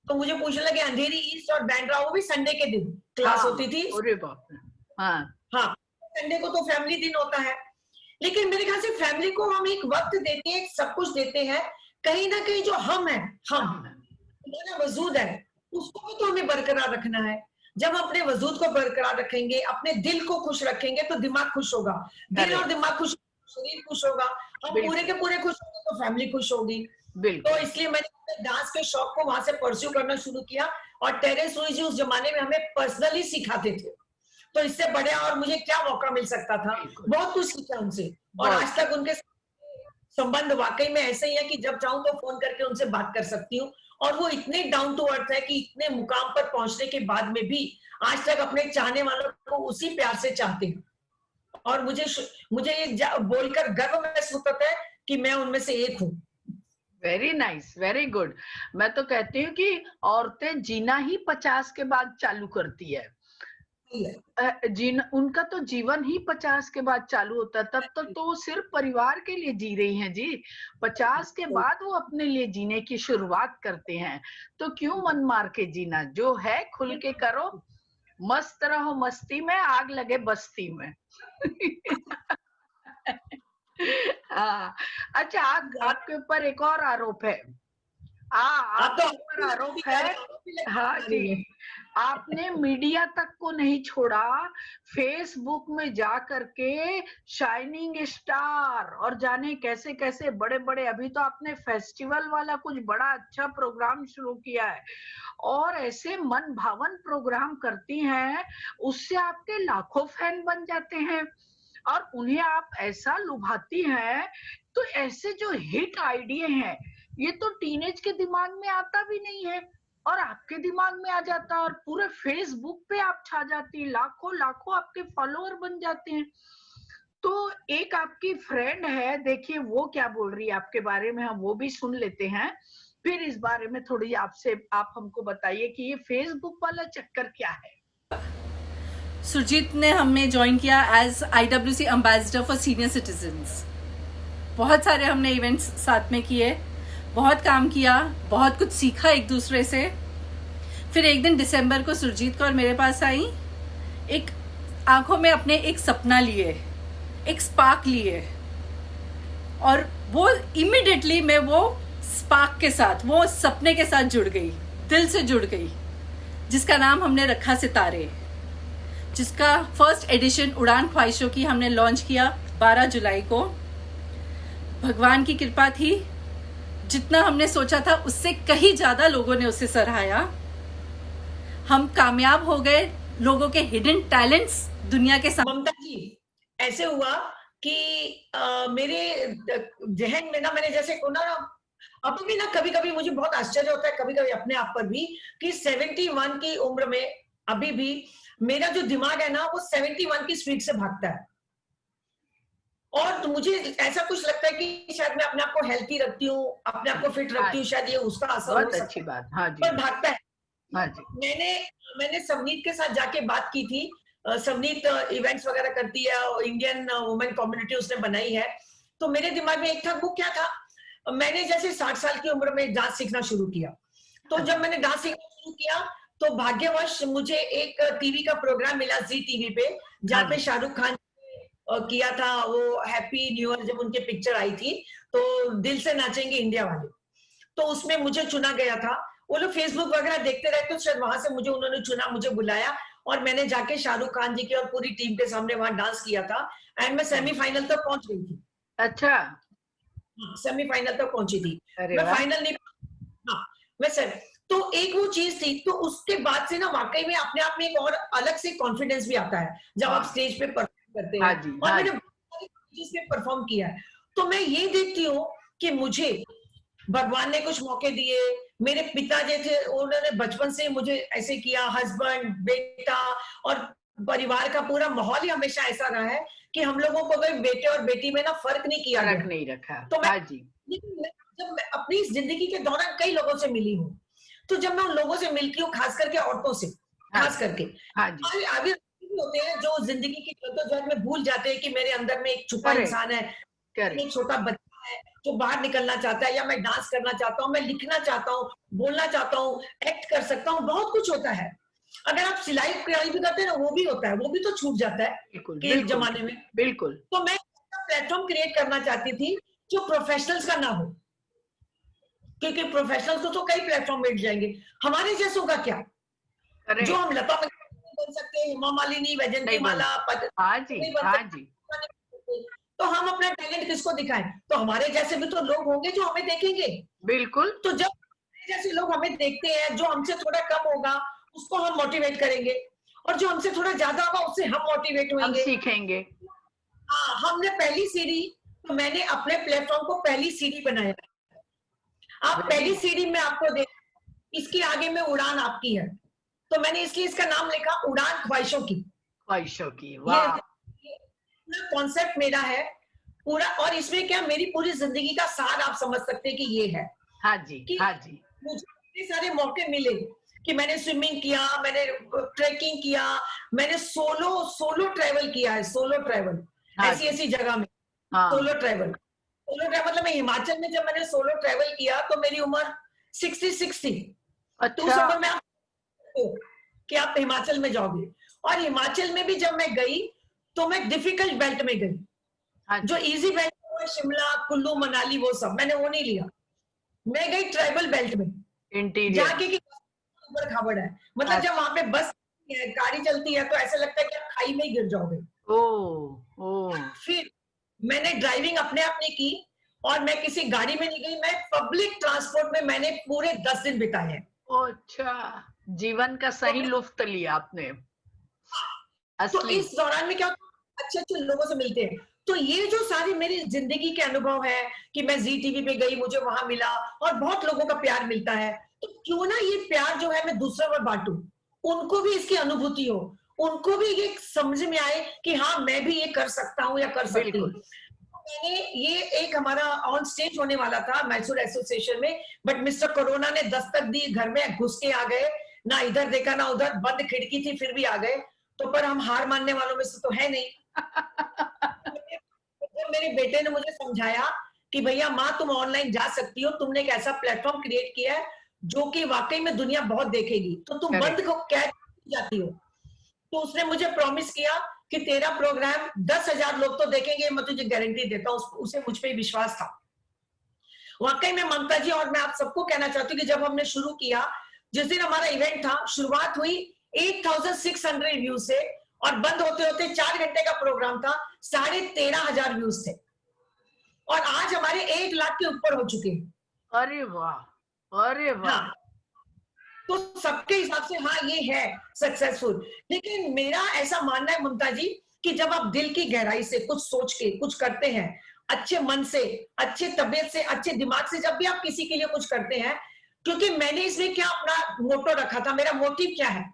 तो मुझे पूछने लगे अंधेरी ईस्ट और बांद्रा, वो भी संडे के दिन क्लास होती थी। अरे बाप रे। हाँ, संडे को तो फैमिली दिन होता है, लेकिन मेरे ख्याल से फैमिली को हम एक वक्त देते हैं, सब कुछ देते हैं, कहीं ना कहीं जो हम है, हमारा वजूद है, उसको भी तो हमें बरकरार रखना है। जब हम अपने वजूद को बरकरार रखेंगे, अपने दिल को खुश रखेंगे, तो दिमाग खुश होगा, दिल और दिमाग खुश, शरीर खुश होगा, हम पूरे के पूरे खुश होंगे, तो फैमिली खुश होगी। तो इसलिए मैंने डांस के शौक को वहां से परस्यू करना शुरू किया, और टेरेंस लुइस जी उस जमाने में हमें पर्सनली सिखाते थे। तो इससे बड़े और मुझे क्या मौका मिल सकता था। बहुत कुछ सीखा उनसे, और आज तक उनके संबंध वाकई में ऐसे ही है कि जब चाहूं तो फोन करके उनसे बात कर सकती हूँ। और वो इतने डाउन टू अर्थ है कि इतने मुकाम पर पहुंचने के बाद में भी आज तक अपने चाहने वालों को उसी प्यार से चाहते हैं। और मुझे ये बोलकर गर्व महसूस होता है कि मैं उनमें से एक हूँ। Very nice, very good. मैं तो कहती हूँ कि औरतें जीना ही 50 के बाद चालू करती है। उनका तो जीवन ही 50 के बाद चालू होता है। तब तक तो वो सिर्फ परिवार के लिए जी रही हैं जी। 50 के बाद वो अपने लिए जीने की शुरुआत करते हैं। तो क्यों मन मार के जीना, जो है खुल के करो, मस्त रहो मस्ती में, आग लगे बस्ती में। हाँ, अच्छा, आपके ऊपर एक और आरोप है। आपके ऊपर आरोप है, हाँ जी, आपने मीडिया तक को नहीं छोड़ा, फेसबुक में जा करके शाइनिंग स्टार और जाने कैसे कैसे बड़े बड़े, अभी तो आपने फेस्टिवल वाला कुछ बड़ा अच्छा प्रोग्राम शुरू किया है, और ऐसे मन भावन प्रोग्राम करती हैं, उससे आपके लाखों फैन बन जाते हैं और उन्हें आप ऐसा लुभाती हैं। तो ऐसे जो हिट आइडिया हैं, ये तो टीनेज के दिमाग में आता भी नहीं है और आपके दिमाग में आ जाता है और पूरे फेसबुक पे आप छा जाती, लाखों लाखों आपके फॉलोअर बन जाते हैं। तो एक आपकी फ्रेंड है, देखिए वो क्या बोल रही है आपके बारे में, हम वो भी सुन लेते हैं, फिर इस बारे में थोड़ी आपसे आप हमको बताइए कि ये फेसबुक वाला चक्कर क्या है। सुरजीत ने हमें ज्वाइन किया as IWC ambassador for senior citizens. बहुत सारे हमने इवेंट्स साथ में किए, बहुत काम किया, बहुत कुछ सीखा एक दूसरे से। फिर एक दिन दिसंबर को सुरजीत को और मेरे पास आई, एक आंखों में अपने एक सपना लिए, एक स्पार्क लिए, और वो इमीडिएटली मैं वो स्पार्क के साथ, वो सपने के साथ जुड़ गई, दिल से जुड़ गई, जिसका नाम हमने रखा सितारे, जिसका फर्स्ट एडिशन उड़ान ख्वाहिशों की हमने लॉन्च किया 12 जुलाई को। भगवान की कृपा थी, जितना हमने सोचा था उससे कहीं ज्यादा लोगों ने उसे सराहाया। हम कामयाब हो गए, लोगों के हिडन टैलेंट्स दुनिया के सामने। ममता जी, ऐसे हुआ कि मेरे जहन में ना, मैंने जैसे को ना, अभी भी ना कभी कभी मुझे बहुत आश्चर्य होता है, कभी कभी अपने आप पर भी, कि 71 की उम्र में अभी भी मेरा जो दिमाग है ना, वो 71 की स्पीड से भागता है। और तो मुझे ऐसा कुछ लगता है कि शायद मैं अपने आप को हेल्थी रखती हूँ, अपने आप को फिट रखती हूँ, शायद ये उसका असर हो सकता है। बहुत अच्छी बात, हाँ जी। पर भागता है। हाँ जी। मैंने सवनीत के साथ जाके बात की थी। सवनीत इवेंट्स वगैरह करती है, इंडियन वुमेन कम्युनिटी उसने बनाई है। तो मेरे दिमाग में एक था, वो क्या था, मैंने जैसे 60 साल की उम्र में डांस सीखना शुरू किया। तो जब मैंने डांस सीखना शुरू किया, तो भाग्यवश मुझे एक टीवी का प्रोग्राम मिला, जी टीवी पे, जहाँ पे शाहरुख खान किया था वो हैप्पी न्यू ईयर, जब उनके पिक्चर आई थी, तो दिल से नाचेंगे इंडिया वाले। तो उसमें मुझे चुना गया था। वो लोग फेसबुक वगैरह देखते रहते, तो शायद वहां से मुझे उन्होंने चुना, मुझे बुलाया, और मैंने जाके शाहरुख खान जी की और पूरी टीम के सामने वहां डांस किया था। एंड मैं सेमीफाइनल तक पहुंच गई थी। अच्छा, सेमीफाइनल तक पहुंची थी। मैं फाइनल नहीं, हाँ, मैं सर। तो एक वो चीज थी, तो उसके बाद से ना वाकई में अपने आप में एक और अलग से कॉन्फिडेंस भी आता है जब आप स्टेज पे परफॉर्म करते हैं। और मैंने जिसमें परफॉर्म किया है, तो मैं ये देखती हूँ कि मुझे भगवान ने कुछ मौके दिए। मेरे पिताजी थे, उन्होंने बचपन से मुझे ऐसे किया, हस्बैंड, बेटा और परिवार का पूरा माहौल ही हमेशा ऐसा रहा है कि हम लोगों को कोई बेटे और बेटी में ना फर्क नहीं किया गया, नहीं रखा। तो मैं, हाँ जी। जब मैं अपनी जिंदगी के दौरान कई लोगों से मिली हूँ, तो जब मैं उन लोगों से मिलती हूँ, खास करके औरतों से, खास करके, आगे होते हैं जो जिंदगी की जद्दोजहद में भूल जाते हैं कि मेरे अंदर में एक छुपा इंसान है, एक छोटा बच्चा है जो बाहर निकलना चाहता है, या मैं डांस करना चाहता हूँ, मैं लिखना चाहता हूँ, बोलना चाहता हूँ, एक्ट कर सकता हूँ, बहुत कुछ होता है। अगर आप सिलाई कढ़ाई भी करते हैं ना, वो भी होता है, वो भी तो छूट जाता है के जमाने में। बिल्कुल। तो मैं प्लेटफॉर्म क्रिएट करना चाहती थी जो प्रोफेशनल्स का ना हो, क्योंकि प्रोफेशनल्स को तो कई प्लेटफॉर्म मिल जाएंगे, हमारे जैसों का क्या, जो हम लता बन सकते हैं, हेमा मालिनी, वैजयंती माला, हाँ जी, हाँ जी। तो हम अपना टैलेंट किसको दिखाएं? तो हमारे जैसे भी तो लोग होंगे जो हमें देखेंगे। बिल्कुल। तो जब जैसे लोग हमें देखते हैं, जो हमसे थोड़ा कम होगा उसको हम मोटिवेट करेंगे, और जो हमसे थोड़ा ज्यादा होगा उससे हम मोटिवेट हम होंगे। सीखेंगे। हाँ, हमने पहली सीढ़ी, तो मैंने अपने प्लेटफॉर्म को पहली सीढ़ी बनाया। आप पहली सीढ़ी में आपको दे, इसके आगे में उड़ान आपकी है, तो मैंने इसलिए इसका नाम लिखा उड़ान ख्वाहिशों की। ख्वाहिशों की, ये वाह। पूरा कॉन्सेप्ट मेरा है पूरा, और इसमें क्या मेरी पूरी जिंदगी का सार आप समझ सकते हैं कि ये है हाँ जी, कि हाँ जी। मुझे इतने सारे मौके मिले कि मैंने स्विमिंग किया, मैंने ट्रैकिंग किया, मैंने सोलो ट्रैवल किया है, सोलो ट्रैवल हाँ ऐसी जी। ऐसी जगह में हाँ, सोलो ट्रैवल मतलब मैं हिमाचल में जब मैंने सोलो ट्रैवल किया तो मेरी उम्र 66 थी। तो उस अच्छा। उम्र में आप कि आप हिमाचल में जाओगे, और हिमाचल में भी जब मैं गई तो मैं डिफिकल्ट बेल्ट में गई। हाँ जी, जो इजी बेल्ट है शिमला कुल्लू मनाली वो सब मैंने वो नहीं लिया, मैं गई ट्राइबल बेल्ट में, इंटीरियर। जाके की ऊबड़ खाबड़ है, मतलब जब वहां पे बस है, गाड़ी चलती है तो ऐसा लगता है कि आप खाई में ही गिर जाओगे। ओ, ओ, फिर मैंने ड्राइविंग अपने आप नहीं की, और मैं किसी गाड़ी में नहीं गई, मैं पब्लिक ट्रांसपोर्ट में मैंने पूरे 10 दिन बिताए हैं। ओ, अच्छा, जीवन का सही लुफ्त लिया आपने, तो असली। इस दौरान में क्या होता है, अच्छे अच्छे लोगों से मिलते हैं। तो ये जो सारी मेरी जिंदगी के अनुभव है कि मैं जी टीवी पे गई, मुझे वहां मिला, और बहुत लोगों का प्यार मिलता है, तो क्यों ना ये प्यार जो है मैं दूसरों में बांटूं, उनको भी इसकी अनुभूति हो, उनको भी ये समझ में आए कि हाँ मैं भी ये कर सकता हूँ या कर सकती हूँ। बिल्कुल। मैंने ये एक हमारा ऑन स्टेज होने वाला था मैसूर एसोसिएशन में, बट मिस्टर कोरोना ने दस्तक दी, घर में घुस के आ गए, ना इधर देखा ना उधर, बंद खिड़की थी फिर भी आ गए। तो पर हम हार मानने वालों में से तो है नहीं। जब मेरे बेटे ने मुझे समझाया कि भैया माँ तुम ऑनलाइन जा सकती हो, तुमने एक ऐसा प्लेटफॉर्म क्रिएट किया है जो कि वाकई में दुनिया बहुत देखेगी, तो तुम Correct. बंद को क्या जाती हो। तो उसने मुझे प्रॉमिस किया कि तेरा प्रोग्राम 10,000 लोग तो देखेंगे, मैं तुझे गारंटी देता हूँ। उसे मुझ पे विश्वास था वाकई में ममता जी। और मैं आप सबको कहना चाहती हूँ कि जब हमने शुरू किया, जिस दिन हमारा इवेंट था, शुरुआत हुई 8,600 व्यूज से, और बंद होते होते 4 घंटे का प्रोग्राम था, 13,500 व्यूज थे, और आज हमारे 1 लाख के ऊपर हो चुके हैं। अरे वाह, अरे वाह। हाँ, तो सबके हिसाब से हाँ ये है सक्सेसफुल। लेकिन मेरा ऐसा मानना है ममता जी कि जब आप दिल की गहराई से कुछ सोच के कुछ करते हैं, अच्छे मन से, अच्छे तबीयत से, अच्छे दिमाग से, जब भी आप किसी के लिए कुछ करते हैं, क्योंकि मैंने इसमें क्या अपना मोटो रखा था, मेरा मोटिव क्या है,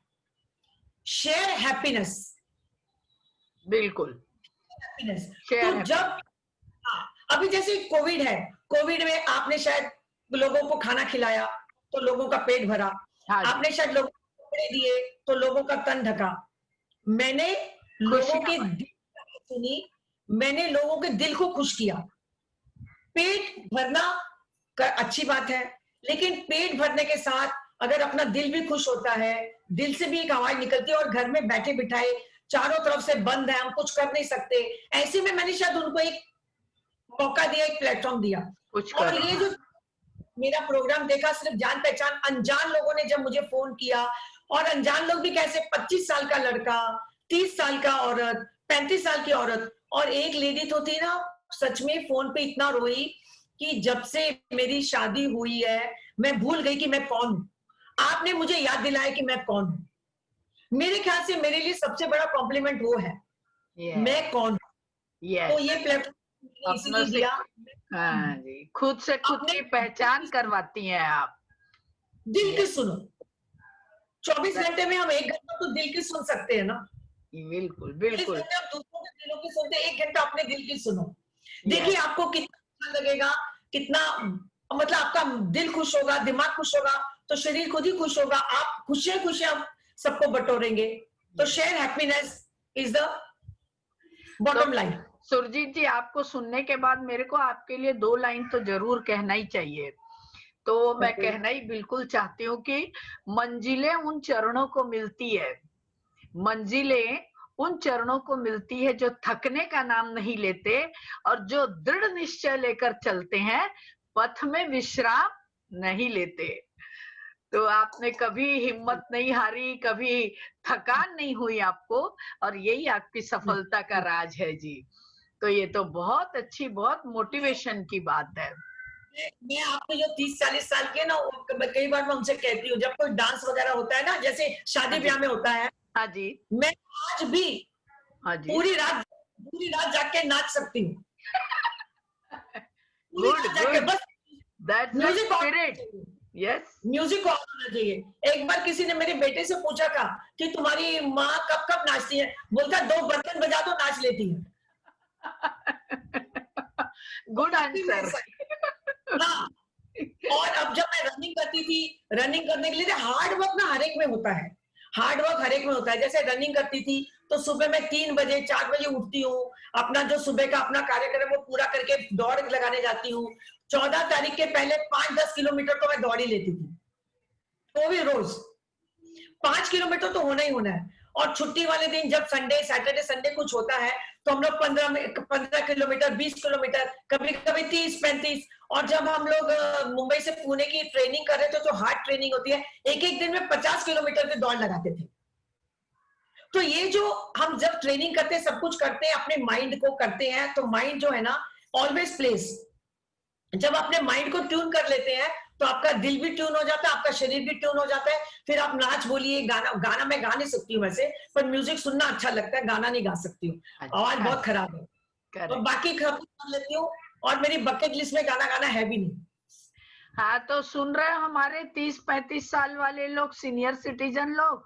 शेयर हैप्पीनेस। बिल्कुल, हैप्पीनेस शेयर तो है। जब अभी जैसे कोविड है, कोविड में आपने शायद लोगों को खाना खिलाया तो लोगों का पेट भरा, हाँ जी, आपने शायद लोगों को कपड़े दिए तो लोगों का तन ढका। मैंने लोगों के दिल की बात सुनी, मैंने लोगों के दिल को खुश किया। पेट भरना अच्छी बात है, लेकिन पेट भरने के साथ अगर अपना दिल भी खुश होता है, दिल से भी एक आवाज निकलती है, और घर में बैठे बिठाए चारों तरफ से बंद है, हम कुछ कर नहीं सकते, ऐसे में मैंने शायद उनको एक मौका दिया, एक प्लेटफॉर्म दिया। कुछ और कर। ये जो मेरा प्रोग्राम देखा, सिर्फ जान पहचान अनजान लोगों ने जब मुझे फोन किया, और अनजान लोग भी कैसे, 25 साल का लड़का, 30 साल का औरत, 35 साल की औरत, और एक लेडी तो थी ना, सच में फोन पे इतना रोई कि जब से मेरी शादी हुई है मैं भूल गई कि मैं कौन हूं, आपने मुझे याद दिलाया कि मैं कौन हूं। मेरे ख्याल से मेरे लिए सबसे बड़ा कॉम्प्लीमेंट वो है, मैं कौन हूं। तो ये प्लेटफॉर्म इसीलिए अपनों से, दिया। हाँ जी, खुद से खुद की पहचान करवाती हैं आप। दिल की सुनो, 24 घंटे में हम 1 घंटा तो दिल की सुन सकते हैं ना। बिल्कुल, 24 बिल्कुल। घंटे हम दूसरों के दिलों की सुनते, 1 घंटा अपने दिल की सुनो। देखिए आपको कितना अच्छा लगेगा, कितना मतलब आपका दिल खुश होगा, दिमाग खुश होगा, तो शरीर खुद ही खुश होगा, आप खुशियां खुशियां सबको बटोरेंगे। तो share happiness is the bottom line. Surjeet ji, आपको सुनने के बाद मेरे को आपके लिए 2 लाइन तो जरूर कहना ही चाहिए। तो मैं कहना ही बिल्कुल चाहती हूँ कि मंजिलें उन चरणों को मिलती है, मंजिलें उन चरणों को मिलती है जो थकने का नाम नहीं लेते, और जो दृढ़ निश्चय लेकर चलते हैं, पथ में विश्राम नहीं लेते। तो आपने कभी हिम्मत नहीं हारी, कभी थकान नहीं हुई आपको, और यही आपकी सफलता का राज है जी। तो ये तो बहुत अच्छी, बहुत मोटिवेशन की बात है। मैं आपको जो 30-40 साल के ना, कई बार मैं उनसे कहती हूँ, जब कोई डांस वगैरह होता है ना, जैसे शादी ब्याह में होता है, हाँ जी, मैं आज भी हाँ जी। पूरी रात जाग के नाच सकती हूँ, पूरी गुड रात जाग के। गुड, बस दैट्स द म्यूजिक ऑन होना स्पिरिट। चाहिए, यस। म्यूजिक ऑन होना चाहिए। एक बार किसी ने मेरे बेटे से पूछा था कि तुम्हारी माँ कब कब नाचती है, बोलता 2 बर्तन बजा दो नाच लेती है। तो गुड अभी मैं आंसर। हाँ, और अब जब मैं रनिंग करती थी, रनिंग करने के लिए हार्ड वर्क ना हर एक में होता है, हार्ड वर्क हर एक में होता है। जैसे रनिंग करती थी तो सुबह मैं 3 बजे 4 बजे उठती हूँ, अपना जो सुबह का अपना कार्यक्रम वो पूरा करके दौड़ लगाने जाती हूँ। 14 तारीख के पहले 5-10 किलोमीटर तो मैं दौड़ ही लेती थी, तो भी रोज 5 किलोमीटर तो होना ही होना है। और छुट्टी वाले दिन जब संडे सैटरडे संडे कुछ होता है तो हम लोग 15 किलोमीटर 20 किलोमीटर, कभी कभी 30-35। और जब हम लोग मुंबई से पुणे की ट्रेनिंग कर रहे थे, जो हार्ड ट्रेनिंग होती है, एक एक दिन में 50 किलोमीटर की दौड़ लगाते थे। तो ये जो हम जब ट्रेनिंग करते हैं, सब कुछ करते हैं, अपने माइंड को करते हैं, तो माइंड जो है ना ऑलवेज प्लेस। जब अपने माइंड को ट्यून कर लेते हैं तो आपका दिल भी ट्यून हो जाता है, आपका शरीर भी ट्यून हो जाता है। फिर आप नाच बोलिए, गाना मैं गा नहीं सकती हूँ वैसे, पर म्यूजिक सुनना अच्छा लगता है, गाना नहीं गा सकती हूँ, आवाज बहुत खराब है। और करेक्ट। बाकी खबर कर लेती हूँ, और मेरी बकेट लिस्ट में गाना गाना है भी नहीं। हाँ, तो सुन रहे हो हमारे 30-35 साल वाले लोग, सीनियर सिटीजन लोग,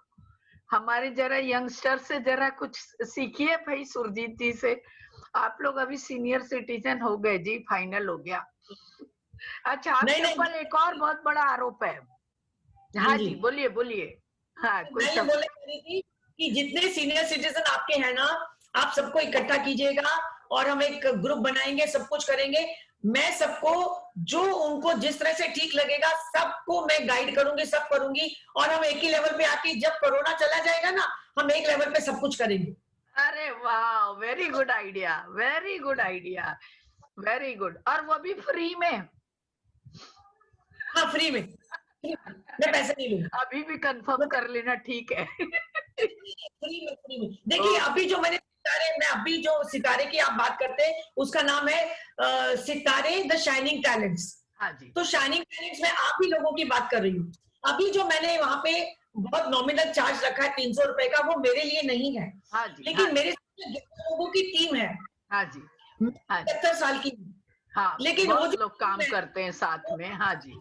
हमारे जरा यंगस्टर से जरा कुछ सीखिए भाई, सुरजीत जी से। आप लोग अभी सीनियर सिटीजन हो गए जी, फाइनल हो गया। अच्छा, नहीं आपके नहीं, ऊपर एक और बहुत बड़ा आरोप है। हाँ हाँ जी, जी, बोलिए बोलिए। हाँ, कोई मैं ये सब। बोलने जा रही थी कि जितने सीनियर सिटीजन आपके हैं ना, आप सबको इकट्ठा कीजिएगा और हम एक ग्रुप बनाएंगे, सब कुछ करेंगे। मैं सबको जो उनको जिस तरह से ठीक लगेगा सबको मैं गाइड करूंगी, सब करूंगी। और हम एक ही लेवल पे आके जब कोरोना चला जाएगा ना, हम एक लेवल पे सब कुछ करेंगे। अरे वाह, very good idea, very good idea, very good. और वो भी फ्री में। हाँ, फ्री में, मैं पैसे नहीं लूंगी। अभी भी कंफर्म कर लेना, ठीक है। फ्री में देखिए, अभी जो मैं अभी जो सितारे की आप बात करते हैं, उसका नाम है सितारे द शाइनिंग टैलेंट्स। हाँ जी, तो शाइनिंग टैलेंट्स में आप ही लोगों की बात कर रही हूँ। अभी जो मैंने वहां पे बहुत नॉमिनल चार्ज रखा है 300 रुपए का, वो मेरे लिए नहीं है, हाँ जी, हाँ लेकिन जी, मेरे साथ 11 लोगों की टीम है, हाँ जी, हाँ जी। 75 साल की। हाँ, लेकिन वो बहुत जो लोग टीम काम है, करते हैं साथ में। हाँ जी,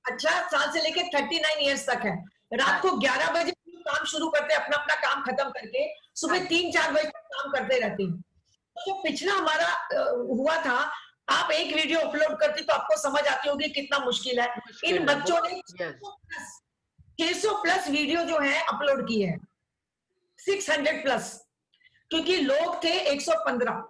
18 साल से लेकर 39 ईयर्स तक है। हाँ रात को 11 बजे काम शुरू करते हैं, अपना अपना काम खत्म करके हाँ सुबह जी। 3-4 बजे तक काम करते रहते हैं। तो जो पिछला हमारा हुआ था, आप एक वीडियो अपलोड करती तो आपको समझ आती होगी कितना मुश्किल है। इन मुश्किल है बच्चों बहुत। ने यस। 600 प्लस वीडियो जो है अपलोड किए हैं, 600 प्लस, क्योंकि लोग थे 115।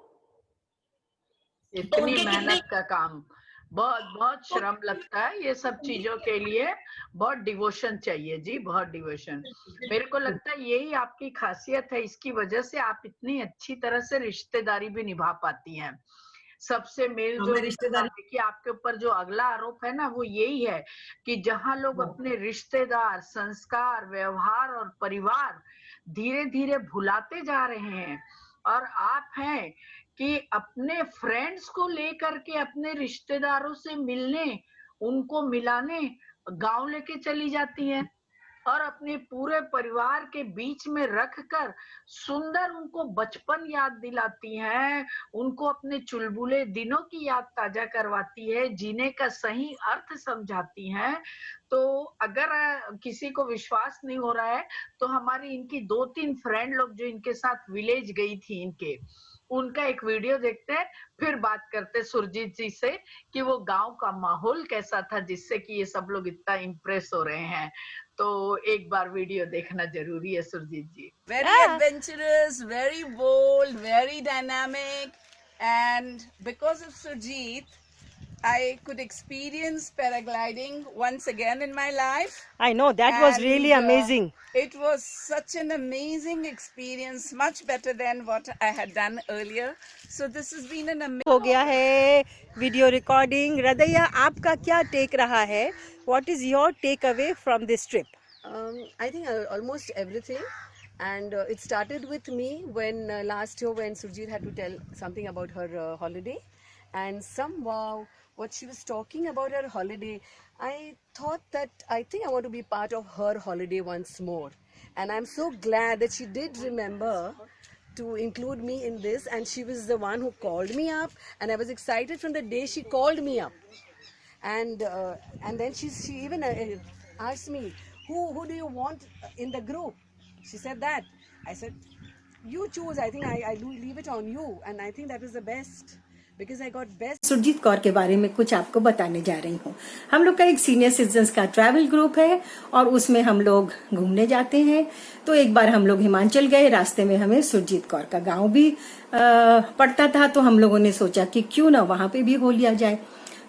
तो इतनी उनके कितने मेहनत का काम, बहुत बहुत तो श्रम लगता है ये सब चीजों के लिए। बहुत डिवोशन चाहिए जी, बहुत डिवोशन। मेरे को लगता है यही आपकी खासियत है, इसकी वजह से आप इतनी अच्छी तरह से रिश्तेदारी भी निभा पाती हैं, सबसे मेल हमें जोल करना। रिश्तेदारी देखिए, आपके ऊपर जो अगला आरोप है ना, वो यही है कि जहां लोग अपने रिश्तेदार, संस्कार, व्यवहार और परिवार धीरे धीरे भुलाते जा रहे हैं, और आप हैं कि अपने फ्रेंड्स को लेकर के अपने रिश्तेदारों से मिलने, उनको मिलाने गांव लेके चली जाती हैं, और अपने पूरे परिवार के बीच में रखकर सुंदर उनको बचपन याद दिलाती हैं, उनको अपने चुलबुले दिनों की याद ताजा करवाती है, जीने का सही अर्थ समझाती हैं। तो अगर किसी को विश्वास नहीं हो रहा है, तो हमारी इनकी 2-3 फ्रेंड लोग जो इनके साथ विलेज गई थी इनके, उनका एक वीडियो देखते हैं, फिर बात करते हैं सुरजीत जी से कि वो गांव का माहौल कैसा था जिससे कि ये सब लोग इतना इम्प्रेस हो रहे हैं। तो एक बार वीडियो देखना जरूरी है सुरजीत जी। Very adventurous, very bold, very dynamic, and because of Surjeet, I could experience paragliding once again in my life. I know that was really And, amazing. It was such an amazing experience, much better than what I had done earlier. So this has been an amazing. हो गया है वीडियो रिकॉर्डिंग। हृदया, आपका क्या टेक रहा है? What is your takeaway from this trip? I think almost everything, and it started with me when last year when Surjeet had to tell something about her holiday, and somehow what she was talking about her holiday, I thought that I think I want to be part of her holiday once more. And I'm so glad that she did remember to include me in this, and she was the one who called me up, and I was excited from the day she called me up. And then she even asked me, who do you want in the group? She said that. I said, you choose. I think I do leave it on you, and I think that was the best because I got best. Surjit Kaur के बारे में कुछ आपको बताने जा रही हूँ। हम लोग का एक सीनियर सिटीजन्स का ट्रैवल ग्रुप है और उसमें हम लोग घूमने जाते हैं। तो एक बार हम लोग हिमाचल गए, रास्ते में हमें सुरजीत कौर का गांव भी पड़ता था, तो हम लोगों ने सोचा कि क्यों ना वहां पे भी हो लिया जाए।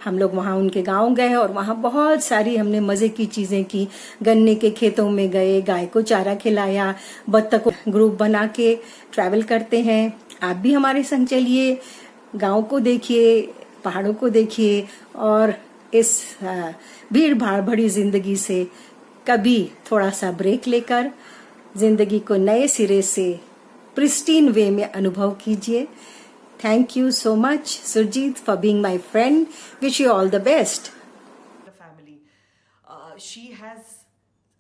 हम लोग वहां उनके गांव गए और वहां बहुत सारी हमने मजे की चीजें की। गन्ने के खेतों में गए, गाय को चारा खिलाया, बत्तख को ग्रुप बना के ट्रैवल करते हैं। आप भी हमारे संग चलिए, गांव को देखिए, पहाड़ों को देखिए और इस भीड़ भाड़ भरी जिंदगी से कभी थोड़ा सा ब्रेक लेकर जिंदगी को नए सिरे से प्रिस्टीन वे में अनुभव कीजिए। Thank you so much, Surjit, for being my friend. Wish you all the best. The family. She has,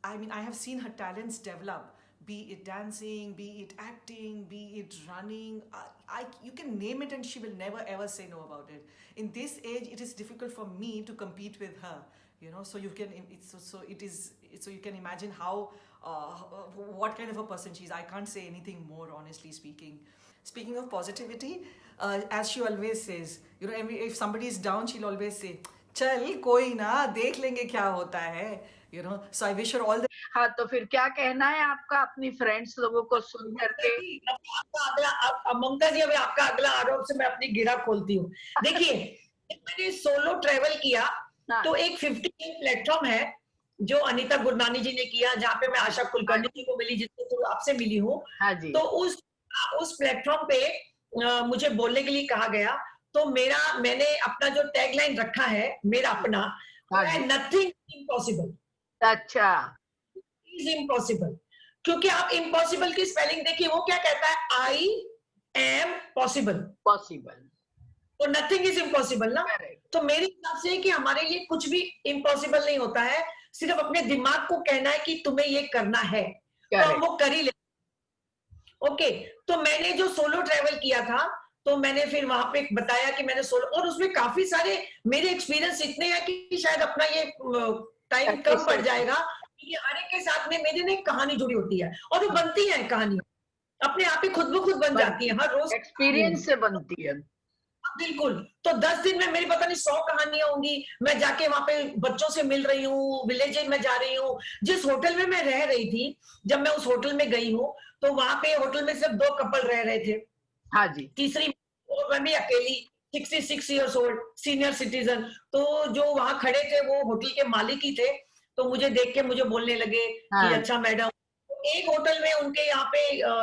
I mean, I have seen her talents develop, be it dancing, be it acting, be it running. You can name it and she will never ever say no about it. In this age, it is difficult for me to compete with her. You know, so you can, so you can imagine how, what kind of a person she is. I can't say anything more, honestly speaking. Speaking of positivity, as she always says, you know, if somebody is down, she'll always say, "Chal, koi na, dekh lenge kya hota hai." You know, so I wish her all the. हाँ, तो फिर क्या कहना है आपका अपनी फ्रेंड्स लोगों को सुन करके? ममता जी, अभी आपका अगला आरोप से मैं अपनी गिरा खोलती हूँ। देखिए, मैंने सोलो ट्रेवल किया तो एक 50 प्लेटफॉर्म है जो अनीता गुरनानी जी ने किया, जहाँ पे मैं आशा कुलकर्णी जी को मिली, जिससे तो आपसे मिली हूँ। हाँ जी। तो उस प्लेटफॉर्म पे मुझे बोलने के लिए कहा गया, तो मैंने अपना जो टैगलाइन रखा है, मेरा अपना, नथिंग इम्पॉसिबल। अच्छा, इज इम्पॉसिबल, क्योंकि आप इम्पॉसिबल की स्पेलिंग देखिए, वो क्या कहता है, आई एम पॉसिबल। तो नथिंग इज इम्पॉसिबल ना। तो मेरे हिसाब से कि हमारे लिए कुछ भी इम्पॉसिबल नहीं होता है, सिर्फ अपने दिमाग को कहना है कि तुम्हें ये करना है, तो हम वो कर ही ले। ओके, तो मैंने जो सोलो ट्रेवल किया था, तो मैंने फिर वहां पे बताया कि मैंने सोलो, और उसमें काफी सारे मेरे एक्सपीरियंस इतने हैं कि शायद अपना ये टाइम कम पड़ जाएगा, क्योंकि हर एक के साथ में मेरी ना एक कहानी जुड़ी होती है, और वो बनती है कहानी अपने आप ही खुद ब खुद बन जाती है, हर रोज एक्सपीरियंस से बनती है। बिल्कुल। तो 10 दिन में मेरी पता नहीं 100 कहानियां होंगी। मैं जाके वहां पे बच्चों से मिल रही हूँ, विलेज में जा रही हूँ। जिस होटल में मैं रह रही थी, जब मैं उस होटल में गई हूँ, तो वहां पे होटल में सिर्फ 2 कपल रह रहे थे। हाँ जी। तीसरी मैं भी अकेली, 66 इयर्स ओल्ड, सीनियर सिटीजन। तो जो वहां खड़े थे वो होटल के मालिक ही थे, तो मुझे देख के मुझे बोलने लगे कि अच्छा मैडम। एक होटल में उनके यहाँ पे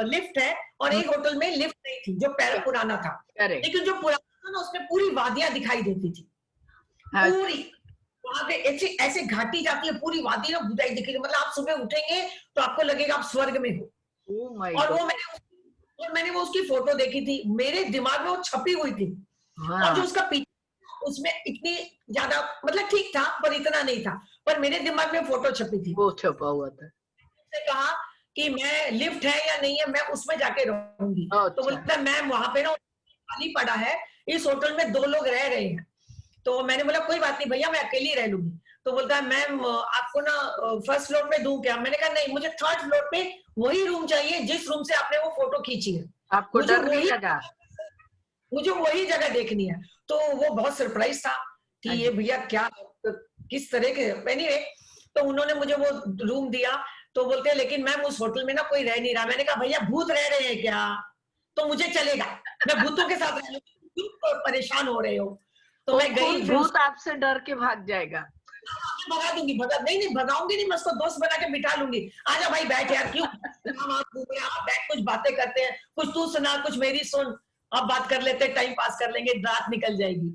लिफ्ट है और एक होटल में लिफ्ट नहीं थी, जो पहले पुराना था। लेकिन जो पुराना था ना, उसमें पूरी वादियां दिखाई देती थी, पूरी वहां पे ऐसे घाटी जाती है, पूरी वादी ना दिखाई दिखेगी। मतलब आप सुबह उठेंगे तो आपको लगेगा आप स्वर्ग में हो। और वो मैंने वो उसकी फोटो देखी थी, मेरे दिमाग में वो छपी हुई थी। और जो उसका पीछे, उसमें इतनी ज्यादा, मतलब ठीक था पर इतना नहीं था, पर मेरे दिमाग में फोटो छपी थी, वो छपा हुआ था। कहा कि मैं लिफ्ट है या नहीं है, मैं उसमें जाके रहूंगी। तो बोलता है मैम वहां पे ना खाली पड़ा है, इस होटल में 2 लोग रह रहे हैं। तो मैंने बोला कोई बात नहीं भैया, मैं अकेली रह लूंगी। तो बोलता है मैम आपको ना फर्स्ट फ्लोर पे दूं क्या? मैंने कहा नहीं, मुझे 3rd फ्लोर पे वही रूम चाहिए जिस रूम से आपने वो फोटो खींची है। आपको डर नहीं लगा? मुझे वही जगह देखनी है। तो वो बहुत सरप्राइज था कि ये भैया क्या, किस तरह के। एनीवे, तो उन्होंने मुझे वो रूम दिया। तो बोलते हैं लेकिन मैम उस होटल में ना कोई रह नहीं रहा। मैंने कहा भैया भूत रह रहे हैं क्या? तो मुझे चलेगा, मैं भूतों के साथ रह लूंगी, क्यों परेशान हो रहे हो? तो मैं गई, भूत आपसे डर के भाग जाएगा। भगा दूंगी, नहीं भगाऊंगी नहीं, मैं उसको दोस्त बना के बिठा लूंगी। आजा भाई बैठ यार, क्यों हम आप घूम रहे हैं, बैठ कुछ बातें करते हैं, कुछ तू सुना कुछ मेरी सुन, अब बात कर लेते, टाइम पास कर लेंगे, रात निकल जाएगी।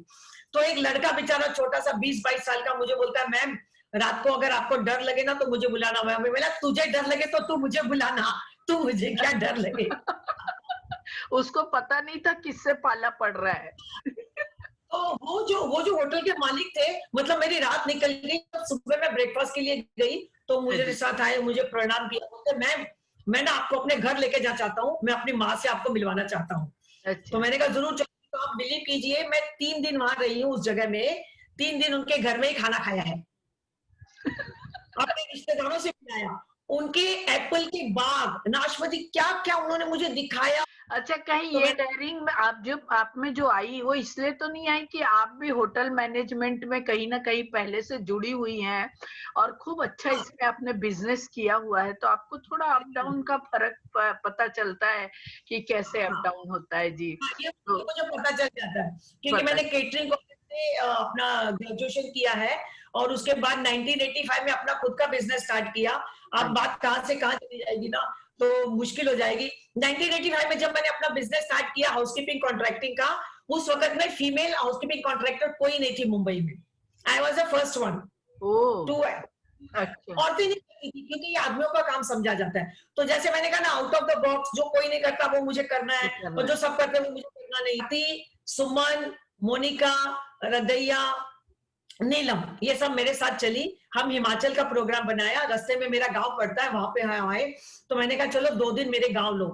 तो एक लड़का बेचारा छोटा सा 20-22 साल का मुझे बोलता है मैम रात को अगर आपको डर लगे ना तो मुझे बुलाना। मैं बोला तुझे डर लगे तो तू मुझे बुलाना, तू मुझे क्या डर लगे। उसको पता नहीं था किससे पाला पड़ रहा है। तो वो जो होटल के मालिक थे, मतलब मेरी रात निकल गई। सुबह मैं ब्रेकफास्ट के लिए गई तो मुझे साथ आए, मुझे प्रणाम किया, तो मैं ना आपको अपने घर लेके जाना चाहता हूँ, मैं अपनी माँ से आपको मिलवाना चाहता हूँ। अच्छा। तो मैंने कहा जरूर चलो। तो आप बिलीव कीजिए, मैं 3 दिन वहां रही हूँ उस जगह में, 3 दिन उनके घर में ही खाना खाया है। अपने रिश्तेदारों से मिलाया, उनके एप्पल के बाग, नाशपाती, क्या क्या उन्होंने मुझे दिखाया। अच्छा, कहीं तो ये मैं डेयरिंग में आप में जो आई वो इसलिए तो नहीं आई कि आप भी होटल मैनेजमेंट में कहीं ना कहीं पहले से जुड़ी हुई हैं और खूब अच्छा इसमें आपने बिजनेस किया हुआ है, तो आपको थोड़ा अप डाउन का फर्क पता चलता है कि कैसे अप हाँ, डाउन होता है जी। हाँ, ये तो मुझे पता चल जाता है, क्योंकि पता मैंने केटरिंग कॉलेज से अपना ग्रेजुएशन किया है और उसके बाद 1985 में अपना खुद का बिजनेस स्टार्ट किया। अब बात कहाँ से कहाँ चली जाएगी ना, तो मुश्किल हो जाएगी। 1985 में जब मैंने अपना बिजनेस स्टार्ट किया हाउसकीपिंग कॉन्ट्रैक्टिंग का, उस वक्त में फीमेल हाउसकीपिंग कॉन्ट्रैक्टर कोई नहीं थी मुंबई में। I was the first one oh to. अच्छा। औरतें नहीं करती थी क्योंकि ये आदमियों का काम समझा जाता है। तो जैसे मैंने कहा ना, आउट ऑफ द बॉक्स, जो कोई नहीं करता वो मुझे करना है, ये करना और जो है। सब करते हैं वो मुझे करना नहीं। आती, सुमन, मोनिका, रदैया, नीलम, ये सब मेरे साथ चली। हम हिमाचल का प्रोग्राम बनाया, रास्ते में मेरा गांव पड़ता है, वहां पे आए। तो मैंने कहा चलो 2 दिन मेरे गांव लो।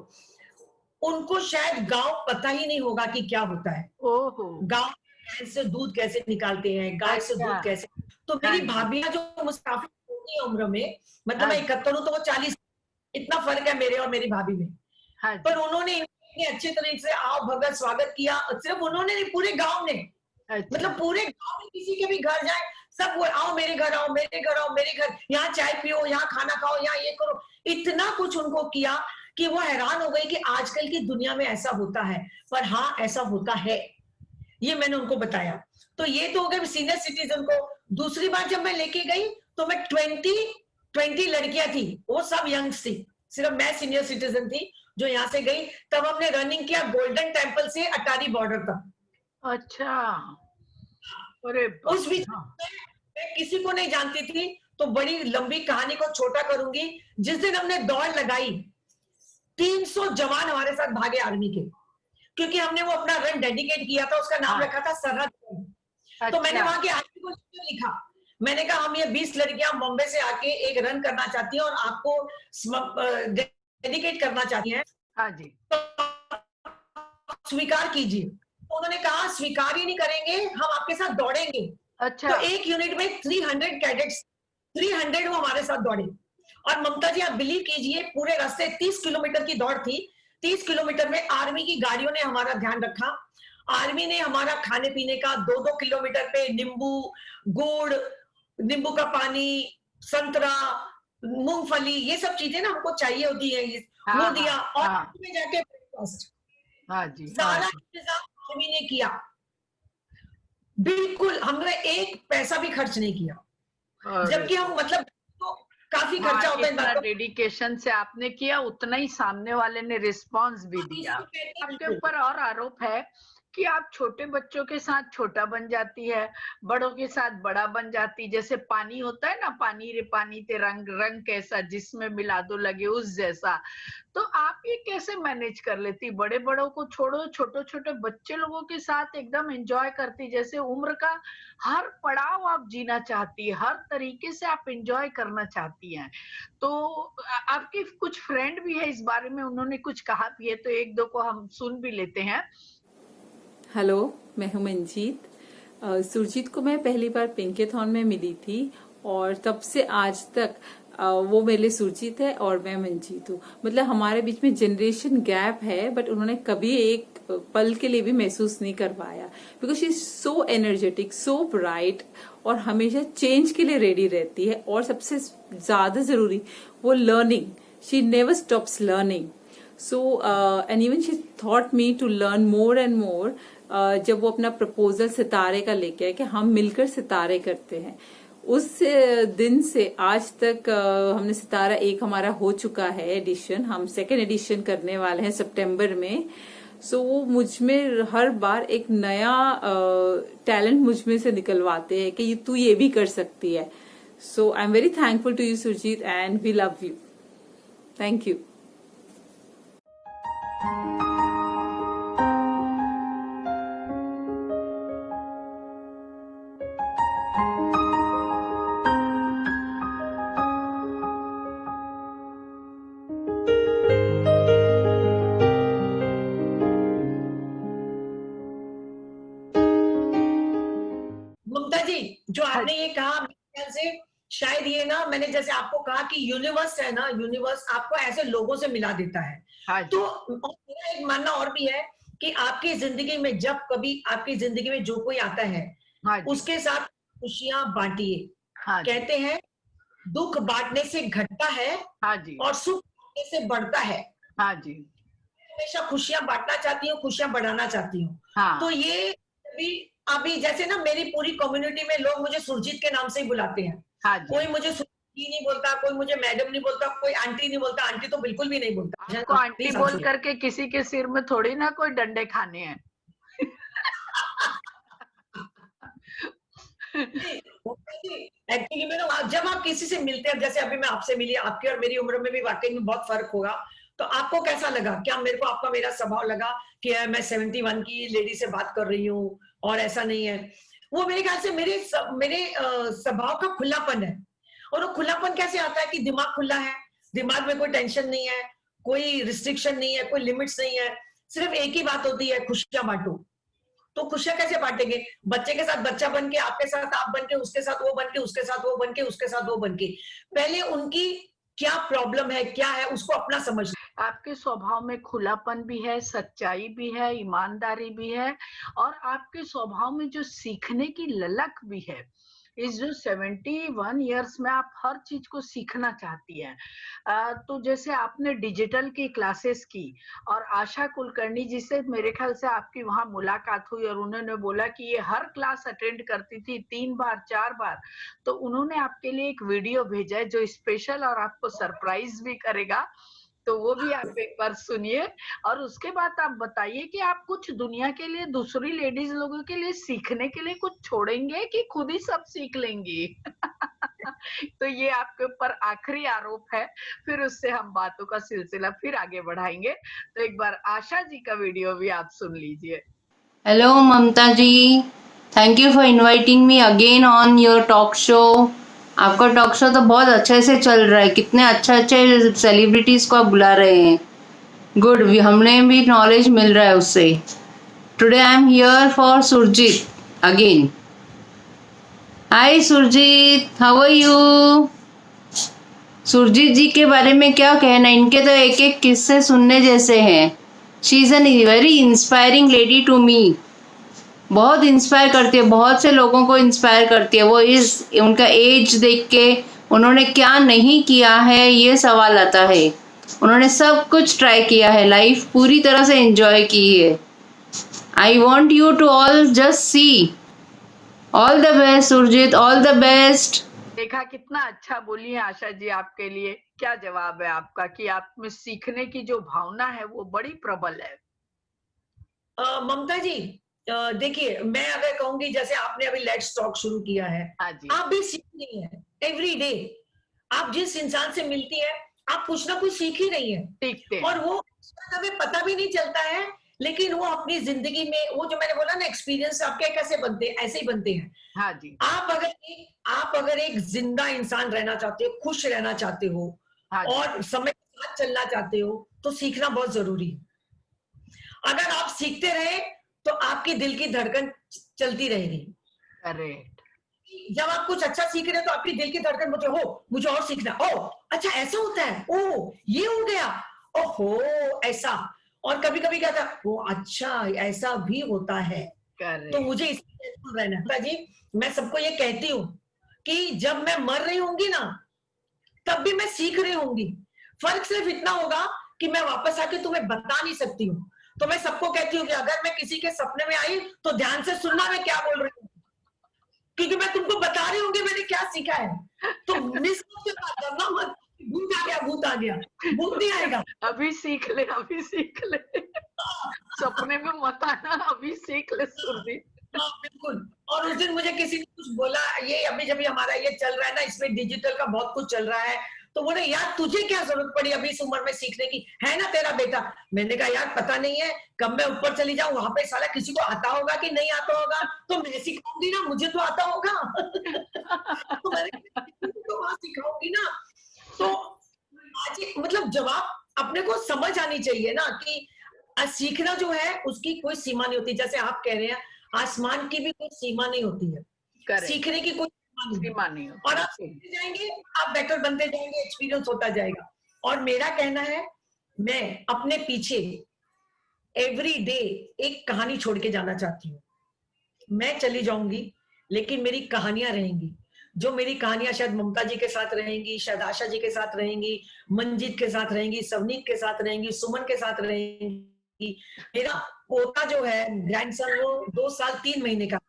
उनको शायद गांव पता ही नहीं होगा कि क्या होता है। ओहो। गांव भैंस से दूध कैसे निकालते हैं, गाय से अच्छा। दूध कैसे। तो हाँ मेरी जी। भाभियां जो मुझसे काफी छोटी उम्र में, मतलब हाँ मैं जी। 71 हूं तो वो 40, इतना फर्क है मेरे और मेरी भाभी में। हाँ पर जी। उन्होंने इतने अच्छे तरीके से आओ भगत स्वागत किया। सिर्फ उन्होंने नहीं, पूरे गांव ने, अच्छा। मतलब पूरे गांव में किसी के भी घर जाए, सब वो आओ मेरे घर, आओ मेरे घर, आओ मेरे घर, यहाँ चाय पियो, यहाँ खाना खाओ, यहाँ ये करो। इतना कुछ उनको किया कि वो हैरान हो गई कि आजकल की दुनिया में ऐसा होता है। पर हाँ, ऐसा होता है, ये मैंने उनको बताया। तो ये तो हो गए सीनियर सिटीजन को। दूसरी बार जब मैं लेके गई तो मैं 20 लड़कियां थी, वो सब यंग्स थी, सिर्फ मैं सीनियर सिटीजन थी जो यहाँ से गई। तब हमने रनिंग किया गोल्डन टेम्पल से अटारी बॉर्डर तक। अच्छा। अरे बाप उस रे, बीच हाँ। मैं किसी को नहीं जानती थी, तो बड़ी लंबी कहानी को छोटा करूंगी। जिस दिन हमने दौड़ लगाई, 300 जवान हमारे साथ भागे आर्मी के, क्योंकि हमने वो अपना रन डेडिकेट किया था, उसका नाम हाँ। रखा था सरहद रन। तो मैंने अच्छा। वहां के आर्मी को क्यों लिखा, मैंने कहा हम ये 20 लड़कियां बॉम्बे से आके एक रन करना चाहती हैं और आपको डेडिकेट करना चाहती हैं, हाँ जी। तो स्वीकार कीजिए। तो उन्होंने कहा स्वीकार ही नहीं करेंगे, हम आपके साथ दौड़ेंगे। अच्छा। तो एक यूनिट में 300 कैडेट्स, 300 वो हमारे साथ दौड़े। और ममता जी, आप बिलीव कीजिए, पूरे रास्ते 30 किलोमीटर की दौड़ थी। 30 किलोमीटर में आर्मी की गाड़ियों ने हमारा ध्यान रखा। आर्मी ने हमारा खाने पीने का 2-2 किलोमीटर पे नींबू, गुड़, नींबू का पानी, संतरा, मूंगफली, ये सब चीजें ना हमको चाहिए होती है, हाँ वो हाँ दिया। और हाँ। में जाके ब्रेकफास्ट, हाँ जी। हाँ सारा जी। इंतजाम आर्मी ने किया। बिल्कुल, हमने एक पैसा भी खर्च नहीं किया, अरे जबकि हम, मतलब तो काफी हाँ, खर्चा होता है इन इतना बातों। डेडिकेशन से आपने किया, उतना ही सामने वाले ने रिस्पांस भी दिया। इसको कहते हैं आपके बिल्कुल। ऊपर और आरोप है कि आप छोटे बच्चों के साथ छोटा बन जाती है, बड़ों के साथ बड़ा बन जाती। जैसे पानी होता है ना, पानी रे पानी ते रंग, रंग कैसा जिसमें मिला दो लगे उस जैसा। तो आप ये कैसे मैनेज कर लेती? बड़े बड़ों को छोड़ो, छोटे छोटे बच्चे लोगों के साथ एकदम एंजॉय करती, जैसे उम्र का हर पड़ाव आप जीना चाहती है, हर तरीके से आप एंजॉय करना चाहती हैं। तो आपके कुछ फ्रेंड भी है इस बारे में, उन्होंने कुछ कहा भी है, तो एक दो को हम सुन भी लेते हैं। हेलो, मैं हूं मंजीत। सुरजीत को मैं पहली बार पिंकेथॉन में मिली थी और तब से आज तक वो मेरे लिए सुरजीत है और मैं मंजीत हूँ। मतलब हमारे बीच में जनरेशन गैप है, बट उन्होंने कभी एक पल के लिए भी महसूस नहीं करवाया, because she is so energetic, so bright और हमेशा चेंज के लिए रेडी रहती है। और सबसे ज्यादा जरूरी वो learning, she never stops learning. So and even she taught me to learn more and more जब वो अपना प्रपोजल सितारे का लेके आए कि हम मिलकर सितारे करते हैं, उस दिन से आज तक हमने सितारा एक हमारा हो चुका है एडिशन, हम सेकेंड एडिशन करने वाले हैं सितंबर में। सो वो मुझ में हर बार एक नया टैलेंट मुझ में से निकलवाते हैं कि तू ये भी कर सकती है। So I am very thankful to you Surjeet and we love you. Thank you. आपने ये कहा, मेरे ख्याल से शायद ये ना, मैंने जैसे आपको कहा कि यूनिवर्स है ना, यूनिवर्स आपको ऐसे लोगों से मिला देता है। हाँ जी, तो और मेरा एक मानना और भी है कि आपकी जिंदगी में जब कभी आपकी जिंदगी में जो कोई आता है, हाँ जी, उसके साथ खुशियां बांटिए। हाँ जी, कहते हैं दुख बांटने से घटता है हाँ जी, और सुख बांटने से बढ़ता है। हाँ जी, हमेशा खुशियां बांटना चाहती हूँ, खुशियां बढ़ाना चाहती हूँ। हाँ, तो ये अभी अभी जैसे ना मेरी पूरी कम्युनिटी में लोग मुझे सुरजीत के नाम से ही बुलाते हैं। हाँ जी। कोई मुझे सुरजीत नहीं बोलता, कोई मुझे मैडम नहीं बोलता, कोई आंटी नहीं बोलता। आंटी तो बिल्कुल भी नहीं बोलता। आपको आंटी बोल करके किसी के सिर में थोड़ी ना कोई डंडे खाने हैं। एक्चुअली में ना जब आप किसी से मिलते हैं, जैसे अभी मैं आपसे मिली, आपकी और मेरी उम्र में भी वाकई में बहुत फर्क होगा, तो आपको कैसा लगा? क्या मेरे को आपका मेरा स्वभाव लगा कि मैं 71 की लेडी से बात कर रही हूँ और ऐसा नहीं है? वो मेरे ख्याल से मेरे स्वभाव का खुलापन है। और वो खुलापन कैसे आता है कि दिमाग खुला है, दिमाग में कोई टेंशन नहीं है, कोई रिस्ट्रिक्शन नहीं है, कोई लिमिट्स नहीं है, सिर्फ एक ही बात होती है, खुशियां बांटो। तो खुशियां कैसे बांटेंगे? बच्चे के साथ बच्चा बन के, आपके साथ आप बन के, उसके साथ वो बन के, उसके साथ वो बन के, उसके साथ वो बन के। पहले उनकी क्या प्रॉब्लम है, क्या है, उसको अपना समझ। आपके स्वभाव में खुलापन भी है, सच्चाई भी है, ईमानदारी भी है, और आपके स्वभाव में जो सीखने की ललक भी है। इस जो 71 इयर्स में आप हर चीज को सीखना चाहती हैं। तो जैसे आपने डिजिटल की क्लासेस की, और आशा कुलकर्णी जी से मेरे ख्याल से आपकी वहां मुलाकात हुई, और उन्होंने बोला कि ये हर क्लास अटेंड करती थी 3 बार 4 बार। तो उन्होंने आपके लिए एक वीडियो भेजा है जो स्पेशल और आपको सरप्राइज भी करेगा। तो वो भी आप एक बार सुनिए, और उसके बाद आप बताइए कि आप कुछ दुनिया के लिए, दूसरी लेडीज लोगों के लिए सीखने के लिए कुछ छोड़ेंगे कि खुद ही सब सीख लेंगी? तो ये आपके ऊपर आखिरी आरोप है, फिर उससे हम बातों का सिलसिला फिर आगे बढ़ाएंगे। तो एक बार आशा जी का वीडियो भी आप सुन लीजिए। Hello Mamata ji, thank you for inviting me again on your talk show. आपका टॉक शो तो बहुत अच्छे से चल रहा है, कितने अच्छे सेलिब्रिटीज़ को आप बुला रहे हैं। गुड, हमने भी नॉलेज मिल रहा है उससे। Today I am here for Surjeet again. Hi Surjeet, how are you? Surjeet ji के बारे में क्या कहना, इनके तो एक एक किस्से सुनने जैसे हैं। She is an very inspiring lady to me. बहुत इंस्पायर करती है, बहुत से लोगों को इंस्पायर करती है। वो उनका एज देख के उन्होंने क्या नहीं किया है ये सवाल आता है। उन्होंने सब कुछ ट्राई किया है, लाइफ पूरी तरह से एंजॉय की है। I want you to all just see. All the best Surjit, all the best. देखा कितना अच्छा बोली है आशा जी। आपके लिए क्या जवाब है आपका कि आप में सीखने की जो भावना है वो बड़ी प्रबल है? ममता जी, देखिए, मैं अगर कहूंगी, जैसे आपने अभी लेट्स टॉक शुरू किया है, हाँ जी, आप भी सीख रही हैं एवरी डे। आप जिस इंसान से मिलती है, आप कुछ ना कुछ सीख ही रही हैं। सीखते हैं। और वो हमें पता भी नहीं चलता है, लेकिन वो अपनी जिंदगी में, वो जो मैंने बोला ना, एक्सपीरियंस आपके कैसे बनते हैं, ऐसे ही बनते हैं। हाँ जी, आप अगर एक जिंदा इंसान रहना चाहते हो, खुश रहना चाहते हो, हाँ जी, और समय के साथ चलना चाहते हो, तो सीखना बहुत जरूरी है। अगर आप सीखते रहे तो आपकी दिल की धड़कन चलती रहेगी। करेक्ट। जब आप कुछ अच्छा सीख रहे हो तो आपकी दिल की धड़कन बोलते हो मुझे और सीखना, ओ अच्छा ऐसा होता है, ओ ये हो गया, ओहो ऐसा। और कभी कभी क्या था, ओ अच्छा ऐसा भी होता है, तो करेक्ट। मुझे इसमें रहना है। जी, मैं सबको ये कहती हूँ कि जब मैं मर रही होंगी ना, तब भी मैं सीख रही होंगी। फर्क सिर्फ इतना होगा कि मैं वापस आके तुम्हें बता नहीं सकती हूँ। तो मैं सबको कहती हूँ कि अगर मैं किसी के सपने में आई तो ध्यान से सुनना मैं क्या बोल रही हूँ, क्योंकि मैं तुमको बता रही होंगी मैंने क्या सीखा है। तो मिस करना मत, भूत आ गया, भूत आ गया, भूत नहीं आएगा। अभी सीख ले, अभी सीख ले। सपने में मत आना, अभी सीख ले सुरजीत। हाँ बिल्कुल। और उस दिन मुझे किसी ने कुछ बोला, ये अभी जब हमारा ये चल रहा है ना, इसमें डिजिटल का बहुत कुछ चल रहा है, तो बोले यार तुझे क्या जरूरत पड़ी अभी इस उम्र में सीखने की, है ना तेरा बेटा। मैंने कहा यार पता नहीं है, कब मैं ऊपर चली जाऊं, वहां पे साला किसी को आता होगा कि नहीं आता होगा, तो मैं सिखाऊंगी ना, मुझे तो आता होगा। तो मैंने तो वहां सिखाऊंगी ना। तो आज मतलब जवाब अपने को समझ आनी चाहिए ना कि सीखना जो है उसकी कोई सीमा नहीं होती। जैसे आप कह रहे हैं, आसमान की भी कोई सीमा नहीं होती है, Correct. सीखने की कोई सीमा नहीं होती। और आप सीखते जाएंगे, आप बेटर बनते जाएंगे, एक्सपीरियंस होता जाएगा। और मेरा कहना है, मैं अपने पीछे एवरी डे एक कहानी छोड़ के जाना चाहती हूँ। मैं चली जाऊंगी लेकिन मेरी कहानियां रहेंगी। जो मेरी कहानियां शायद ममता जी के साथ रहेंगी, शायद आशा जी के साथ रहेंगी, मंजीत के साथ रहेंगी, सवनीत के साथ रहेंगी, सुमन के साथ रहेंगी। मेरा पोता जो है ग्रैंडसन, वो 2 साल 3 महीने का।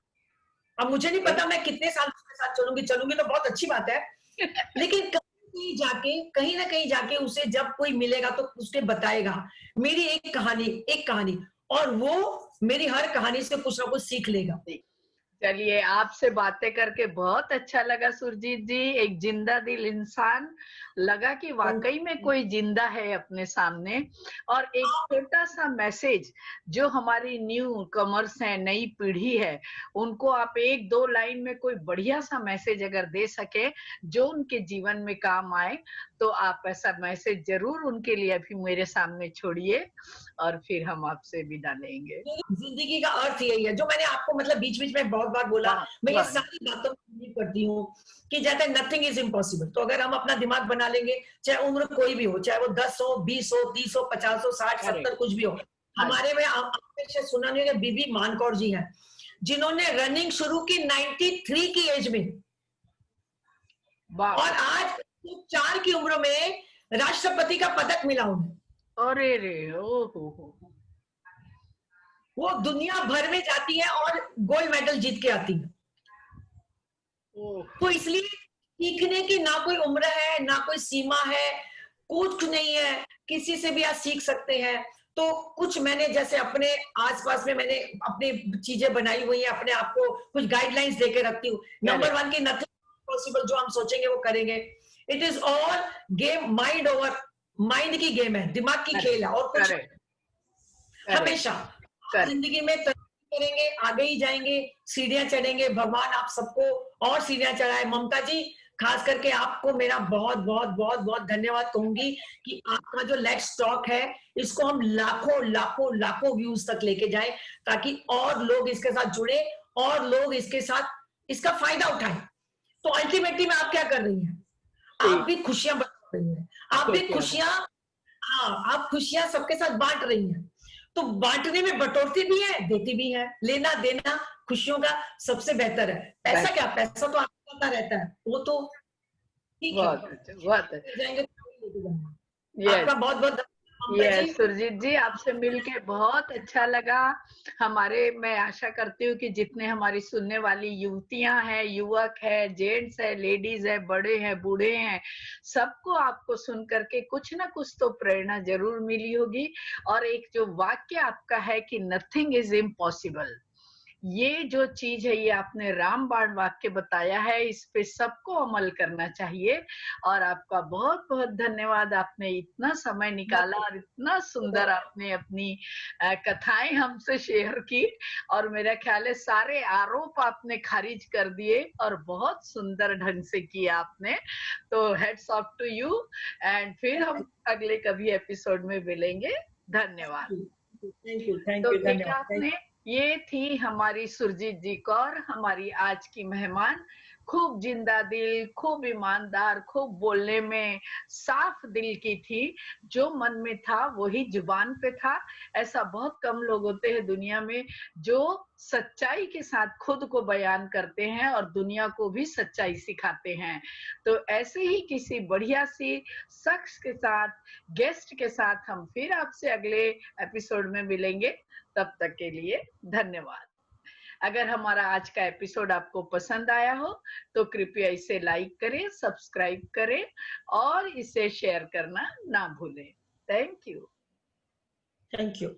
अब मुझे नहीं पता मैं कितने साल उसके साथ चलूंगी तो बहुत अच्छी बात है, लेकिन कहीं ना कहीं जाके उसे जब कोई मिलेगा तो उसके बताएगा मेरी एक कहानी, और वो मेरी हर कहानी से कुछ ना कुछ सीख लेगा। चलिए, आपसे बातें करके बहुत अच्छा लगा सुरजीत जी। एक जिंदा दिल इंसान लगा कि वाकई में कोई जिंदा है अपने सामने। और एक छोटा सा मैसेज जो हमारी न्यू कमर्स है, नई पीढ़ी है, उनको आप 1-2 लाइन में कोई बढ़िया सा मैसेज अगर दे सके जो उनके जीवन में काम आए, तो आप ऐसा मैसेज जरूर उनके लिए अभी मेरे सामने छोड़िए और फिर हम आपसे विदा लेंगे। जिंदगी का अर्थ यही है, जो मैंने आपको मतलब बीच बीच में बहुत बार बोला। मैं ये सारी बातों में बिलीव करती हूँ कि जैसे नथिंग इज इम्पॉसिबल। तो अगर हम अपना दिमाग बना लेंगे, चाहे उम्र कोई भी हो, चाहे वो 10 हो, 20 हो, 30 हो, 50 हो, 60, 70 कुछ भी हो। हमारे में आपने सुना नहीं है, बीबी मानकौर जी हैं, जिन्होंने रनिंग शुरू की 93 की एज में, और आज 4 की उम्र में राष्ट्रपति का पदक मिला उन्हें। अरे रे, ओहो, वो दुनिया भर में जाती है और गोल्ड मेडल जीत के आती है। तो इसलिए सीखने की ना कोई उम्र है, ना कोई सीमा है, कुछ नहीं है, किसी से भी आप सीख सकते हैं। तो कुछ मैंने जैसे अपने आसपास में मैंने अपनी चीजें बनाई हुई है, अपने आप को कुछ गाइडलाइंस देके रखती हूँ। नंबर 1 की नथिंग पॉसिबल, जो हम सोचेंगे वो करेंगे। It is all game, mind over mind की गेम है, दिमाग की खेल है, और कुछ हमेशा जिंदगी में तरक्की करेंगे, आगे ही जाएंगे, सीढ़ियां चढ़ेंगे। भगवान आप सबको और सीढ़ियां चढ़ाए। ममता जी, खास करके आपको मेरा बहुत बहुत बहुत बहुत धन्यवाद कहूंगी कि आपका जो लेट्स टॉक है, इसको हम लाखों लाखों लाखों व्यूज तक लेके जाए, ताकि और लोग इसके साथ जुड़े और लोग इसके साथ इसका फायदा उठाएं। तो अल्टीमेटली में आप क्या कर रही हैं? आप भी खुशियां बांट रही हैं, आप भी खुशियां, हाँ, आप खुशियां सबके साथ बांट रही हैं। तो बांटने में बटोरती भी है, देती भी है। लेना देना खुशियों का सबसे बेहतर है। पैसा क्या, पैसा तो आपको पता रहता है, वो तो ठीक है, बहुत अच्छा। आपका बहुत बहुत यस सुरजीत जी, आपसे मिलके बहुत अच्छा लगा। मैं आशा करती हूँ कि जितने हमारी सुनने वाली युवतियां हैं, युवक है, जेंट्स है, लेडीज है, बड़े हैं, बूढ़े हैं, सबको आपको सुन करके कुछ ना कुछ तो प्रेरणा जरूर मिली होगी। और एक जो वाक्य आपका है कि नथिंग इज इम्पॉसिबल, ये जो चीज है, ये आपने रामबाण वाक्य बताया है, इस पे सबको अमल करना चाहिए। और आपका बहुत बहुत धन्यवाद, आपने इतना समय निकाला और इतना सुंदर आपने अपनी कथाएं हमसे शेयर की, और मेरा ख्याल है सारे आरोप आपने खारिज कर दिए और बहुत सुंदर ढंग से किया आपने। तो heads off to you, and फिर हम अगले कभी एपिसोड में मिलेंगे। धन्यवाद। Thank you, thank to you, देखा आपने, ये थी हमारी सुरजीत जी कौर, हमारी आज की मेहमान। खूब जिंदा दिल, खूब ईमानदार, खूब बोलने में साफ दिल की थी। जो मन में था वही जुबान पे था। ऐसा बहुत कम लोग होते हैं दुनिया में जो सच्चाई के साथ खुद को बयान करते हैं और दुनिया को भी सच्चाई सिखाते हैं। तो ऐसे ही किसी बढ़िया सी शख्स के साथ, गेस्ट के साथ हम फिर आपसे अगले एपिसोड में मिलेंगे। तब तक के लिए धन्यवाद। अगर हमारा आज का एपिसोड आपको पसंद आया हो तो कृपया इसे लाइक करें, सब्सक्राइब करें और इसे शेयर करना ना भूलें। Thank you. Thank you.